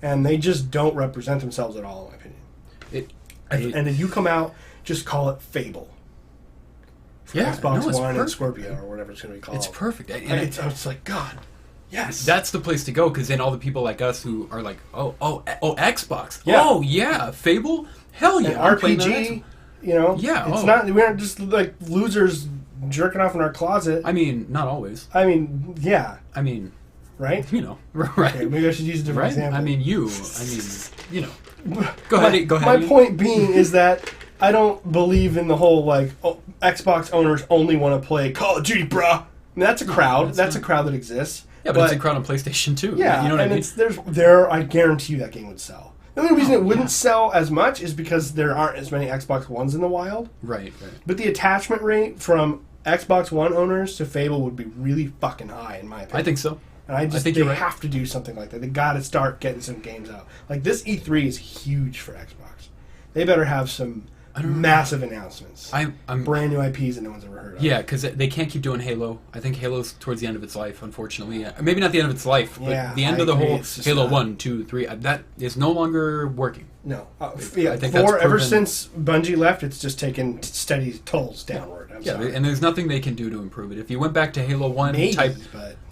And they just don't represent themselves at all, in my opinion. And if you come out, just call it Fable. Xbox One and Scorpio, or whatever it's going to be called. It's perfect. It's like, God, yes. That's the place to go, because then all the people like us who are like, oh, Xbox. Yeah. Oh, yeah. Fable? Hell yeah. And RPG, you know? Yeah. It's not, we aren't just like losers jerking off in our closet. I mean, not always. I mean, yeah. I mean... Right? You know, right. Okay, maybe I should use a different example. I mean, you know. Go ahead. My point being is that I don't believe in the whole, like, Xbox owners only want to play Call of Duty, bruh. I mean, that's a crowd. That's a crowd that exists. Yeah, but it's a crowd on PlayStation too. Yeah, you know what I mean? I guarantee you that game would sell. The only reason it wouldn't sell as much is because there aren't as many Xbox Ones in the wild. Right. But the attachment rate from Xbox One owners to Fable would be really fucking high, in my opinion. I think so. And I think they have to do something like that. They got to start getting some games out. Like, this E3 is huge for Xbox. They better have some massive announcements. Brand new IPs that no one's ever heard of. Yeah, because they can't keep doing Halo. I think Halo's towards the end of its life, unfortunately. Maybe not the end of its life, but the end of the whole Halo 1, 2, 3. That is no longer working. No. I think that's ever since Bungie left, it's just taken steady tolls downward. And there's nothing they can do to improve it. If you went back to Halo 1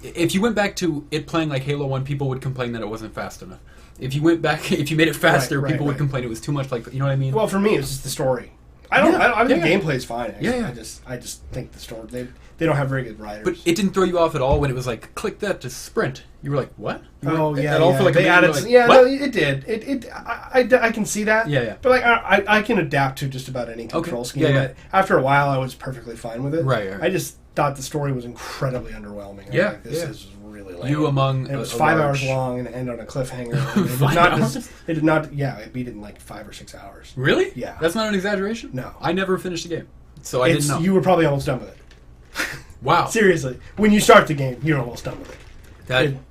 if you went back to it playing like Halo 1, people would complain that it wasn't fast enough. If you went back, if you made it faster, people would complain it was too much. Like, you know what I mean? Well, for me, it's just the story. I think the gameplay is fine. Actually. Yeah. I just think the story. They don't have very good writers. But it didn't throw you off at all when it was like, click that to sprint. You were like, what? At all for like no, it did. I can see that. Yeah. But like, I can adapt to just about any control scheme. Yeah. But after a while, I was perfectly fine with it. Right. I just thought the story was incredibly underwhelming. This is really lame. You among and it was 5 hours long and it ended on a cliffhanger. It did not. I beat it in like 5 or 6 hours. Really? Yeah. That's not an exaggeration? No. I never finished the game, so I didn't know. You were probably almost done with it. Wow. Seriously, when you start the game, you're almost done with it.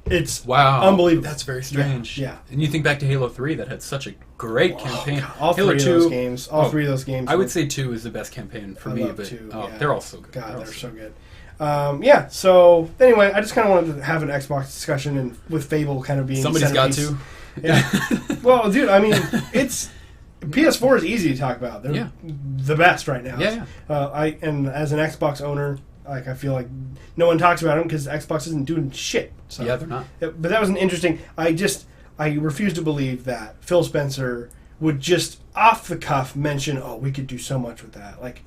It's unbelievable. That's very strange. Yeah. And you think back to Halo 3 that had such a great campaign. God. All Halo 3 of those games. All 3 of those games. I would say 2 is the best campaign for me. But 2, they're all so good. God, they're so good. So anyway, I just kind of wanted to have an Xbox discussion, and with Fable kind of being somebody's got to. Yeah. Well, dude, I mean, it's PS4 is easy to talk about. They're the best right now. Yeah. And as an Xbox owner, like, I feel like no one talks about them because Xbox isn't doing shit. So. Yeah, they're not. But that was an interesting. I refuse to believe that Phil Spencer would just off the cuff mention, "Oh, we could do so much with that." Like,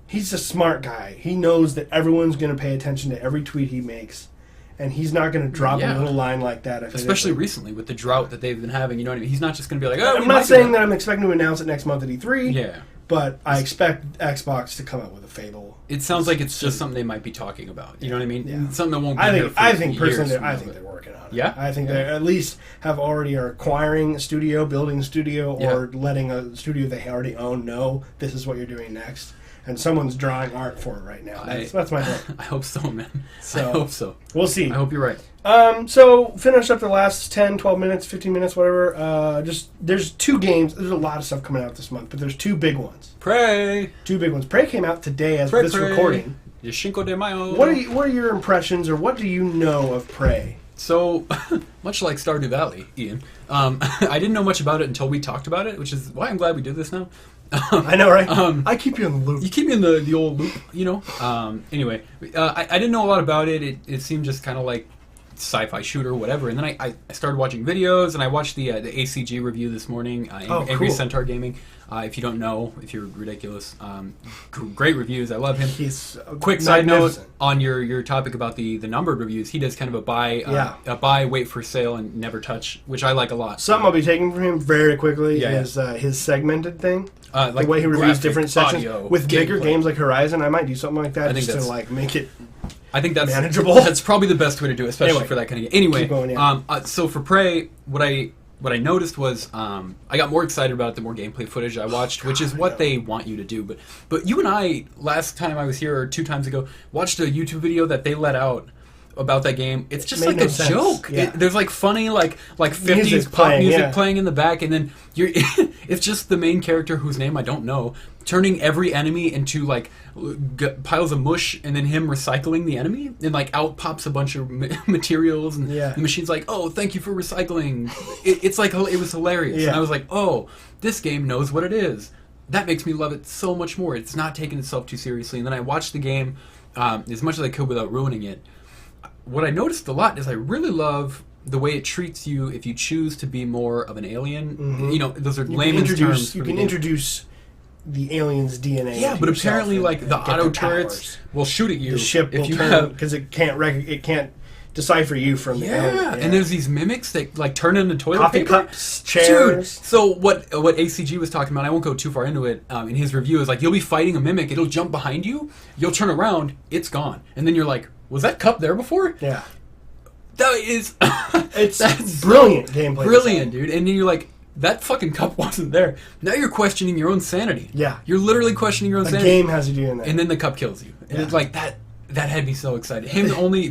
he's a smart guy. He knows that everyone's going to pay attention to every tweet he makes, and he's not going to drop a little line like that. Especially recently with the drought that they've been having. You know what I mean? He's not just going to be like, "Oh, I'm not saying that I'm expecting to announce it next month at E3." Yeah. But I expect Xbox to come out with a Fable. It sounds like it's just something they might be talking about. You know what I mean? Yeah. Something that won't be I think years personally, I think they're working working on it. Yeah? I think they at least are acquiring a studio, building a studio, or letting a studio they already own know this is what you're doing next. And someone's drawing art for it right now. That's my hope. I hope so, man. So, I hope so. We'll see. I hope you're right. So, finish up the last 10, 12 minutes, 15 minutes, whatever. There's 2 games. There's a lot of stuff coming out this month, but there's 2 big ones. Prey! 2 big ones. Prey came out today as of this recording. The Cinco de Mayo. What are your impressions, or what do you know of Prey? So, much like Stardew Valley, Ian, I didn't know much about it until we talked about it, which is why I'm glad we did this now. I know, right? I keep you in the loop. You keep me in the old loop, you know? Anyway, I didn't know a lot about it. It seemed just kind of like sci-fi shooter, whatever. And then I started watching videos, and I watched the ACG review this morning, Angry Centaur Gaming. If you don't know, if you're ridiculous, great reviews. I love him. He's quick side note on your topic about the numbered reviews. He does kind of a buy, wait for sale, and never touch, which I like a lot. Something I'll be taking from him very quickly is his segmented thing. Like the way he reviews different sections with bigger games like Horizon. I might do something like that just to like make it. I think that's manageable. That's probably the best way to do it, especially for that kind of game. Anyway, keep going, so for Prey, what I noticed was I got more excited about it the more gameplay footage I watched, which is what they want you to do. But you and I, last time I was here, or 2 times ago, watched a YouTube video that they let out about that game. It's just like a joke. Yeah. There's like funny like 50s pop music playing in the back, and then it's just the main character whose name I don't know turning every enemy into like piles of mush, and then him recycling the enemy, and like out pops a bunch of materials, and the machine's like, oh, thank you for recycling. It's like, it was hilarious. And I was like, oh, this game knows what it is. That makes me love it so much more. It's not taking itself too seriously. And then I watched the game as much as I could without ruining it. What I noticed a lot is I really love the way it treats you if you choose to be more of an alien. Mm-hmm. You know, those are layman's terms. You can introduce the alien's DNA. Yeah, but apparently, like the auto turrets will shoot at you. The ship will turn because it can't decipher you from the alien. Yeah, and there's these mimics that like turn into toilet coffee paper. Cups, chairs. Dude, so what ACG was talking about, I won't go too far into it. In his review, is like you'll be fighting a mimic, it'll jump behind you, you'll turn around, it's gone, and then you're like, was that cup there before? Yeah. That is... that's brilliant gameplay. Brilliant, dude. And then you're like, that fucking cup wasn't there. Now you're questioning your own sanity. Yeah. You're literally questioning your own sanity. The game has you doing that. And then the cup kills you. And it's like, that had me so excited.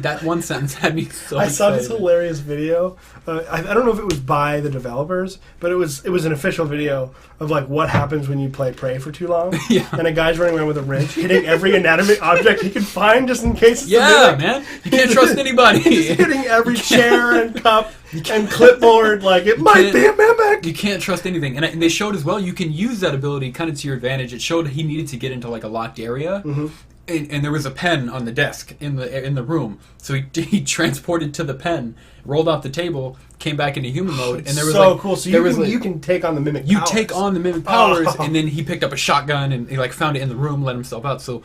That one sentence had me so excited. I saw this hilarious video. I don't know if it was by the developers, but it was an official video of like what happens when you play Prey for too long. Yeah. And a guy's running around with a wrench, hitting every inanimate object he can find just in case it's a mimic. Man. You can't trust anybody. He's just hitting every chair and cup and clipboard like it might be a mimic. You can't trust anything. And they showed as well you can use that ability kind of to your advantage. It showed he needed to get into like a locked area. Mm-hmm. And there was a pen on the desk in the room, so he transported to the pen, rolled off the table, came back into human mode, and there was so cool. So you can take on the mimic. You take on the mimic powers, and then he picked up a shotgun and he like found it in the room, let himself out. So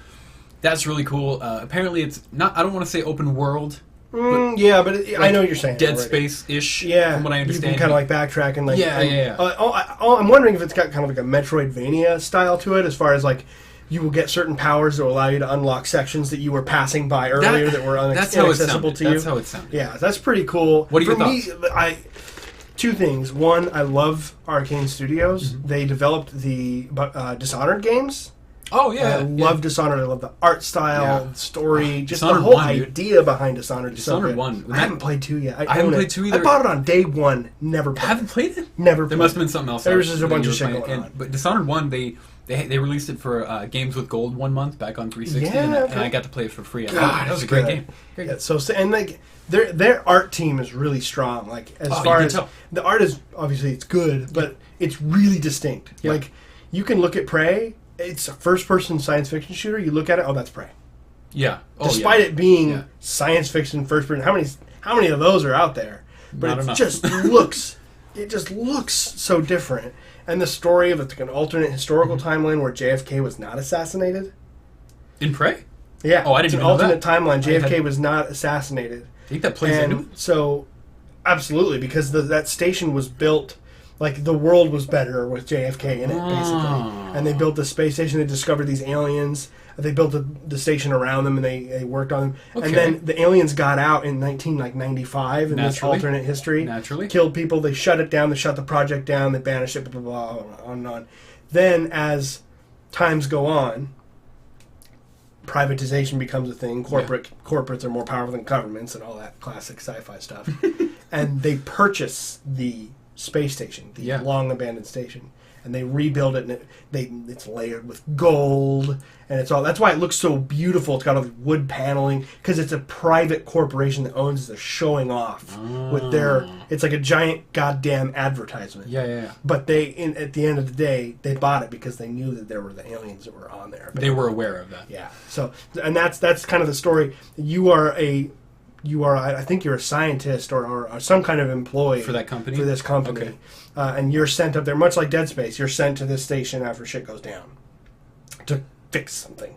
that's really cool. Apparently, it's not. I don't want to say open world. Yeah, but I know what you're saying. Dead Space-ish. Yeah, from what I understand. You can kind of like backtrack and like. Yeah. I'm wondering if it's got kind of like a Metroidvania style to it, as far as like. You will get certain powers that will allow you to unlock sections that you were passing by earlier that were inaccessible to you. That's how it sounded. Yeah, that's pretty cool. What are your thoughts? Me, 2 things. One, I love Arcane Studios. Mm-hmm. They developed the Dishonored games. Oh, yeah. I love Dishonored. I love the art style, the story, just Dishonored the whole idea behind Dishonored. Dishonored 1. I haven't played 2 yet. I haven't played 2 either. I bought it on day 1. Never played it. Haven't played it? Never played it. There must have been something else. There was just a bunch of shit going on. But Dishonored 1, they released it for Games with Gold 1 month back on 360, and I got to play it for free. That was a great game. Yeah, and like their art team is really strong. Like as far as the art is, obviously it's good, but it's really distinct. Yeah. Like you can look at Prey. It's a first-person science fiction shooter. You look at it, that's Prey. Yeah. Despite it being science fiction first-person, how many of those are out there? But it just looks so different. And the story of an alternate historical timeline where JFK was not assassinated. In Prey? Yeah. Oh, I didn't even know that. It's an alternate timeline. JFK was not assassinated. I think that plays into it. So, absolutely, because that station was built like the world was better with JFK in it, basically. And they built the space station. They discovered these aliens. They built the station around them, and they worked on them. Okay. And then the aliens got out in 1995 in this alternate history. Naturally. Killed people. They shut it down. They shut the project down. They banished it, blah, blah, blah, on and on. Then, as times go on, privatization becomes a thing. Corporates are more powerful than governments and all that classic sci-fi stuff. And they purchase the space station, the long-abandoned station. And they rebuild it, and it's layered with gold, and it's all. That's why it looks so beautiful. It's got all the wood paneling because it's a private corporation that owns. They're showing off with their. It's like a giant goddamn advertisement. Yeah. But at the end of the day, they bought it because they knew that there were the aliens that were on there. They were aware of that. Yeah. So, and that's kind of the story. You are, I think you're a scientist or some kind of employee for that company. For this company. Okay. And you're sent up there, much like Dead Space. You're sent to this station after shit goes down to fix something.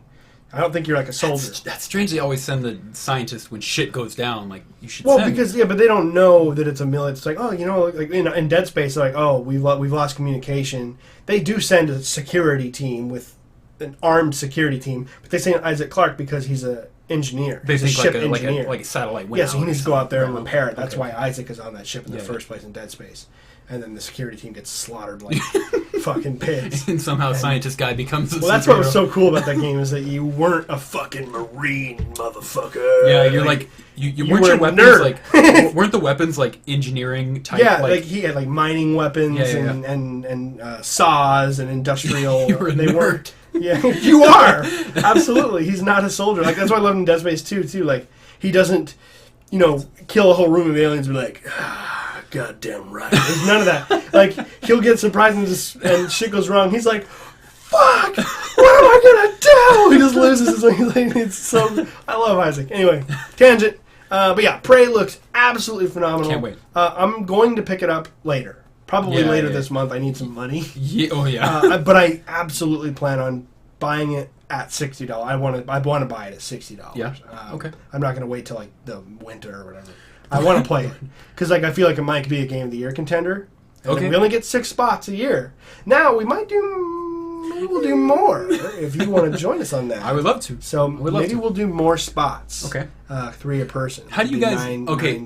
I don't think you're like a soldier. That's strange. They always send the scientists when shit goes down. Like you should. Well, because but they don't know that it's a military. It's like like in Dead Space, they're like we've lost communication. They do send a security team with an armed security team, but they send Isaac Clarke because he's a engineer. They think like a satellite. Yeah, so he needs to go out there and repair it. That's why Isaac is on that ship in the first place in Dead Space. And then the security team gets slaughtered like fucking pigs. And somehow scientist guy becomes a Well, that's what was so cool about that game is that you weren't a fucking Marine, motherfucker. Yeah, you're like you weren't your weapons nerd. Weren't the weapons like engineering type? Yeah, like he had like mining weapons and saws and industrial. You were a nerd. Yeah, you are. Absolutely. He's not a soldier. Like that's why I love him in Dead Space 2 too. Like he doesn't, kill a whole room of aliens and be like, goddamn right. There's none of that. Like he'll get surprised and shit goes wrong. He's like, fuck, what am I gonna do? He just loses his way. It's so I love Isaac. Anyway, tangent. But yeah, Prey looks absolutely phenomenal. Can't wait. I'm going to pick it up later. Probably later this month. I need some money. Yeah. But I absolutely plan on buying it at $60. I want to buy it at $60. Yeah. Okay. I'm not going to wait till like the winter or whatever. I want to play it because I feel like it might be a Game of the Year contender. And we only get 6 spots a year. Now we might maybe we'll do more if you want to join us on that. I would love to. So maybe we'll do more spots. Okay. 3 a person. How do you guys?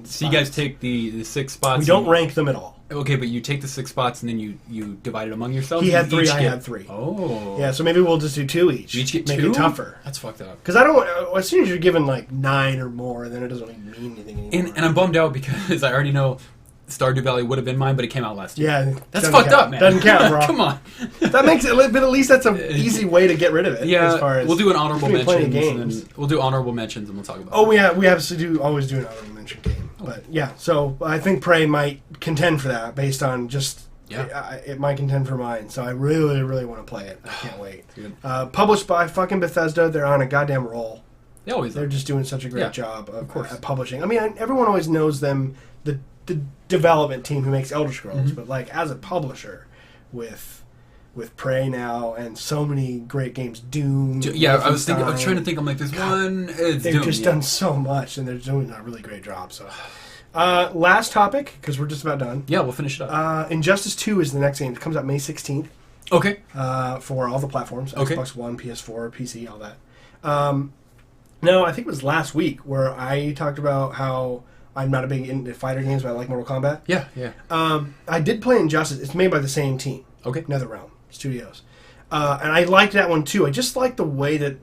So you guys take the 6 spots. We don't rank them at all. Okay, but you take the 6 spots and then you divide it among yourselves? He had 3, I had 3. Oh. Yeah, so maybe we'll just do 2 each. You each get 2? Make it tougher. That's fucked up. Because I don't... As soon as you're given like 9 or more, then it doesn't really mean anything anymore. And I'm bummed out because I already know Stardew Valley would have been mine, but it came out last year. Yeah. That's fucked up, man. Doesn't count, bro. Come on. That makes it... But at least that's an easy way to get rid of it. Yeah, as far as we'll do an honorable mention. Games. We'll do honorable mentions and we'll talk about it. Oh, yeah, we have to always do an honorable mention game. But yeah, so I think Prey might contend for that based on just it might contend for mine. So I really, really want to play it. I can't wait. Published by fucking Bethesda. They're on a goddamn roll. They're just doing such a great job of publishing. I mean, everyone always knows them, the development team who makes Elder Scrolls, but like as a publisher with Prey now and so many great games, Doom. Yeah, I was trying to think. I'm like, there's one. They've just done so much, and they're doing a really great job. So, last topic because we're just about done. Yeah, we'll finish it up. Injustice 2 is the next game. It comes out May 16th. Okay. For all the platforms, Xbox One, PS4, PC, all that. No, I think it was last week where I talked about how I'm not a big into fighter games, but I like Mortal Kombat. Yeah. I did play Injustice. It's made by the same team. Okay. NetherRealm Studios. And I liked that one too. I just like the way that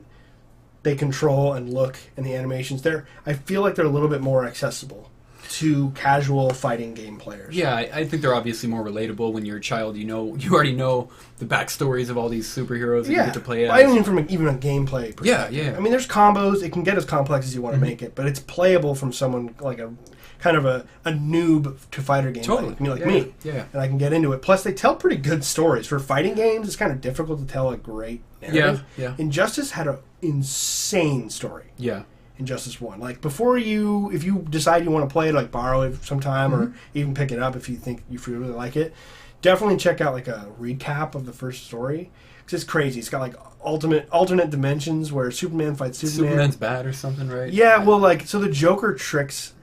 they control and look and the animations. I feel like they're a little bit more accessible to casual fighting game players. Yeah, I think they're obviously more relatable when you're a child. You already know the backstories of all these superheroes that you get to play as. I don't mean from even a gameplay perspective. Yeah. I mean, there's combos. It can get as complex as you want to make it, but it's playable from someone like a kind of a noob to fighter games like me. Yeah. And I can get into it. Plus, they tell pretty good stories. For fighting games, it's kind of difficult to tell a great narrative. Yeah. Injustice had an insane story. Yeah. Injustice 1. Like, if you decide you want to play it, like borrow it sometime or even pick it up if you really like it, definitely check out like a recap of the first story. Because it's crazy. It's got like alternate dimensions where Superman fights Superman. Superman's bad or something, right? Yeah, well, like, so the Joker tricks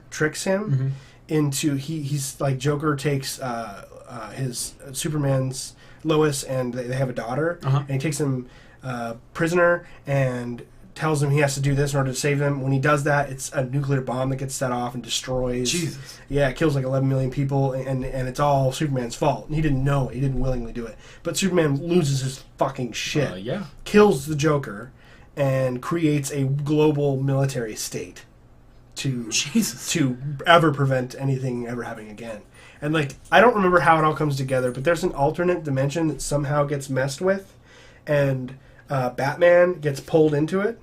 him into, he's like, Joker takes his Superman's Lois, and they have a daughter, and he takes them prisoner and tells him he has to do this in order to save them. When he does that, it's a nuclear bomb that gets set off and destroys. Jesus. Yeah, it kills like 11 million people, and it's all Superman's fault. And he didn't know it. He didn't willingly do it. But Superman loses his fucking shit. Kills the Joker, and creates a global military state to ever prevent anything ever happening again. And like, I don't remember how it all comes together, but there's an alternate dimension that somehow gets messed with, and Batman gets pulled into it,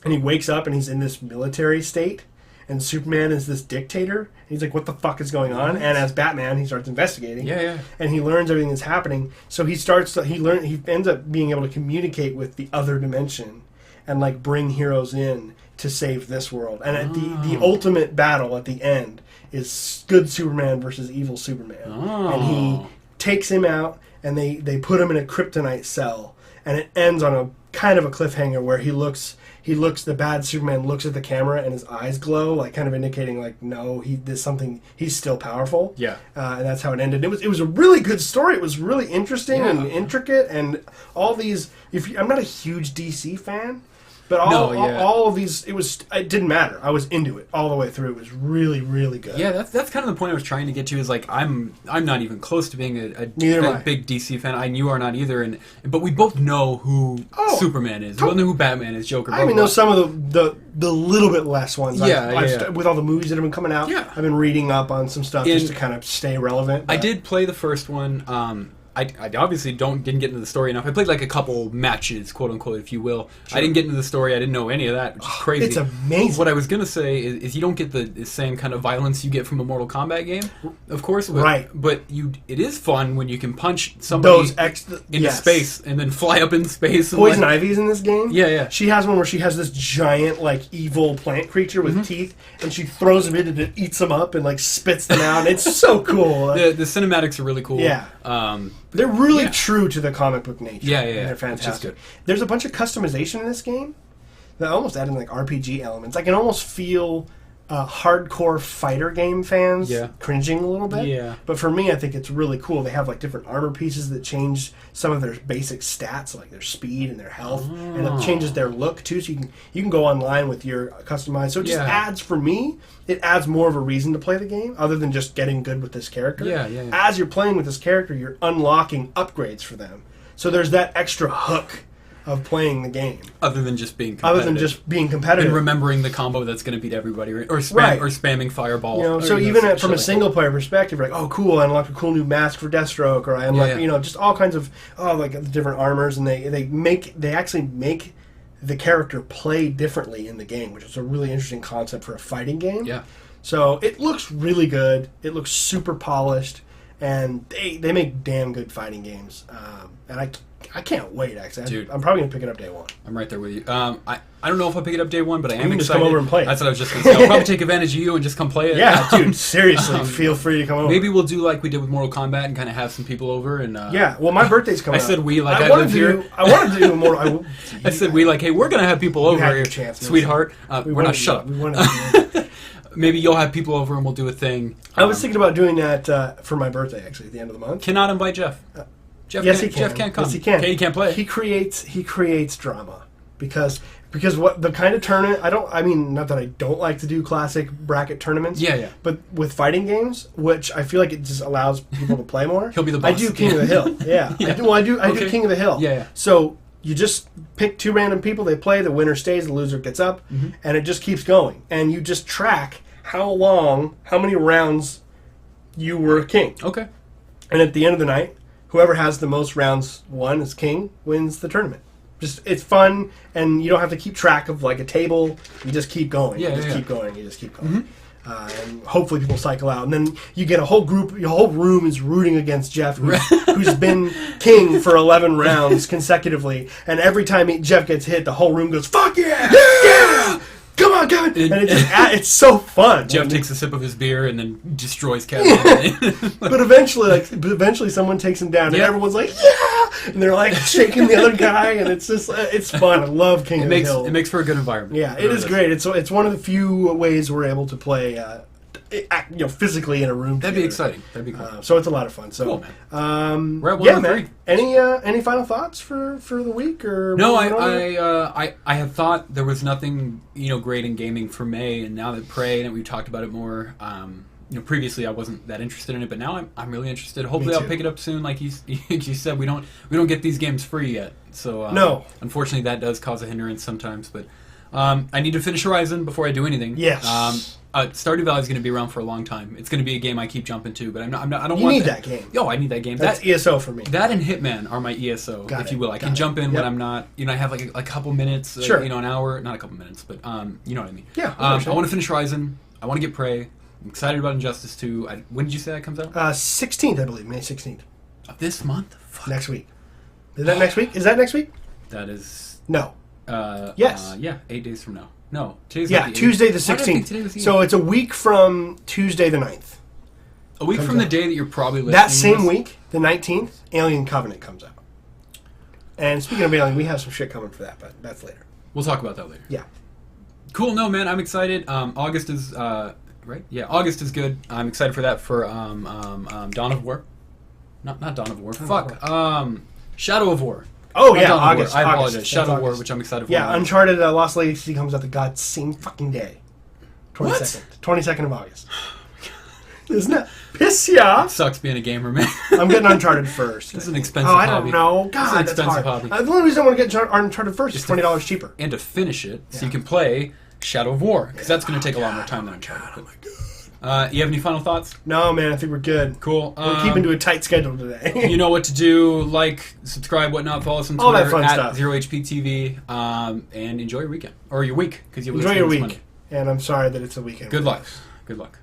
and he wakes up and he's in this military state, and Superman is this dictator. And he's like, what the fuck is going on? And as Batman, he starts investigating. And he learns everything that's happening. So he ends up being able to communicate with the other dimension and like bring heroes in to save this world. And at the ultimate battle at the end is good Superman versus evil Superman. And he takes him out, and they put him in a kryptonite cell. And it ends on a kind of a cliffhanger where the bad Superman looks at the camera and his eyes glow, like kind of indicating like, no, he's still powerful. And that's how it ended. It was a really good story. It was really interesting and intricate, and all these. I'm not a huge DC fan, but all of these, it didn't matter. I was into it all the way through. It was really, really good. Yeah, that's kind of the point I was trying to get to. Is like I'm not even close to being a big DC fan. You are not either, but we both know who Superman is. We both know who Batman is. Joker. I even know some of the little bit less ones. With all the movies that have been coming out. I've been reading up on some stuff just to kind of stay relevant. I did play the first one. I obviously didn't get into the story enough. I played like a couple matches, quote unquote, if you will. Sure. I didn't get into the story. I didn't know any of that, which is crazy. It's amazing. What I was gonna say is you don't get the same kind of violence you get from a Mortal Kombat game, of course. But it is fun when you can punch somebody into space and then fly up in space. Poison Ivy's in this game. Yeah. She has one where she has this giant like evil plant creature with teeth, and she throws them in and it eats them up and like spits them out. It's so cool. The cinematics are really cool. Yeah. They're really true to the comic book nature. Yeah. They're fantastic. There's a bunch of customization in this game that almost add in like RPG elements. I can almost feel hardcore fighter game fans cringing a little bit. Yeah. But for me, I think it's really cool. They have like different armor pieces that change some of their basic stats, like their speed and their health, and it changes their look too. So you can go online with your customized. So it just adds, for me, it adds more of a reason to play the game other than just getting good with this character. Yeah. As you're playing with this character, you're unlocking upgrades for them. So there's that extra hook of playing the game. Other than just being competitive. And remembering the combo that's going to beat everybody. Or spamming Fireball. So even from a single player perspective, you're like, oh cool, I unlocked a cool new mask for Deathstroke, or I unlocked, just all kinds of, like different armors, and they actually make the character play differently in the game, which is a really interesting concept for a fighting game. Yeah. So it looks really good. It looks super polished, and they make damn good fighting games. And I can't wait, actually. Dude. I'm probably going to pick it up day one. I'm right there with you. I don't know if I'll pick it up day one, but I am excited. Just come over and play it. That's what I was just going to say. I'll probably take advantage of you and just come play it. Yeah, dude, seriously, feel free to come over. Maybe we'll do like we did with Mortal Kombat and kind of have some people over. And well, my birthday's coming up. I said we, like I live here. I wanted to do a Mortal... I said we, like, hey, we're going to have people over here, sweetheart. We're not, shut up. Maybe you'll have people over and we'll do a thing. I was thinking about doing that for my birthday, actually, at the end of the month. Cannot invite Jeff. Yes, he can. Jeff can't come. Yes, he can. He can't play. He creates drama because what the kind of tournament not that I don't like to do classic bracket tournaments. Yeah. But with fighting games, which I feel like it just allows people to play more. He'll be the boss. I do King of the Hill. Yeah. I do King of the Hill. Yeah. So you just pick two random people. They play. The winner stays. The loser gets up, and it just keeps going. And you just track how many rounds you were king. Okay. And at the end of the night, whoever has the most rounds won as king wins the tournament. It's fun, and you don't have to keep track of like a table. You just keep going. You just keep going. And hopefully people cycle out, and then you get a whole group. Your whole room is rooting against Jeff, who's been king for 11 rounds consecutively. And every time Jeff gets hit, the whole room goes, "Fuck yeah! Yeah! Come on, Kevin!" And it's so fun. Jeff takes a sip of his beer and then destroys Kevin. But eventually someone takes him down, and everyone's like, "Yeah!" And they're like shaking the other guy, and it's just it's fun. I love King of the Hill. It makes for a good environment. Yeah, it is great. It's one of the few ways we're able to play physically in a room. That'd be exciting. That'd be cool. So it's a lot of fun. So cool, man. We're at 1 man. Any final thoughts for the week or? No, I had thought there was nothing great in gaming for May, and now that Prey and we've talked about it more. Previously I wasn't that interested in it, but now I'm really interested. Hopefully I'll pick it up soon. Like you said, we don't get these games free yet, so no. Unfortunately, that does cause a hindrance sometimes. But I need to finish Horizon before I do anything. Yes. Stardew Valley is going to be around for a long time. It's going to be a game I keep jumping to, but I don't you want need that game. Yo, I need that game. That's ESO for me. That and Hitman are my ESO, if you will. I can jump in when I'm not. I have like a couple minutes. Sure. An hour, not a couple minutes, but you know what I mean. Yeah. I want to finish Horizon. I want to get Prey. I'm excited about Injustice 2. When did you say that comes out? 16th, I believe. May 16th. Of this month? Fuck. Next week. Is that next week? Is that next week? That is... No. Yes. 8 days from now. No. Today's Tuesday the 16th. So it's a week from Tuesday the 9th. A week from the day that you're probably listening. That same week, the 19th, Alien Covenant comes out. And speaking of Alien, we have some shit coming for that, but that's later. We'll talk about that later. Yeah. Cool. No, man, I'm excited. August is... right? Yeah, August is good. I'm excited for that for Dawn of War. Not Dawn of War. Shadow of War. Oh, yeah, August. I apologize. Shadow of War, which I'm excited for. Yeah, Uncharted Lost Legacy comes out the god same fucking day. 22nd. 22nd of August. Isn't that piss ya? It sucks being a gamer, man. I'm getting Uncharted first. It's an expensive hobby. I don't know. God, it's an expensive hobby. The only reason I want to get Uncharted first is $20 cheaper. And to finish it, so you can play Shadow of War, because that's going to take a lot more time than Uncharted. Oh my god. You have any final thoughts? No, man, I think we're good. Cool. We're keeping to a tight schedule today. You know what to do. Like, subscribe, whatnot. Follow us on Twitter all that fun at stuff. ZeroHP TV. And enjoy your weekend. Or your week. Enjoy your week. And I'm sorry that it's a weekend. Good luck. Good luck.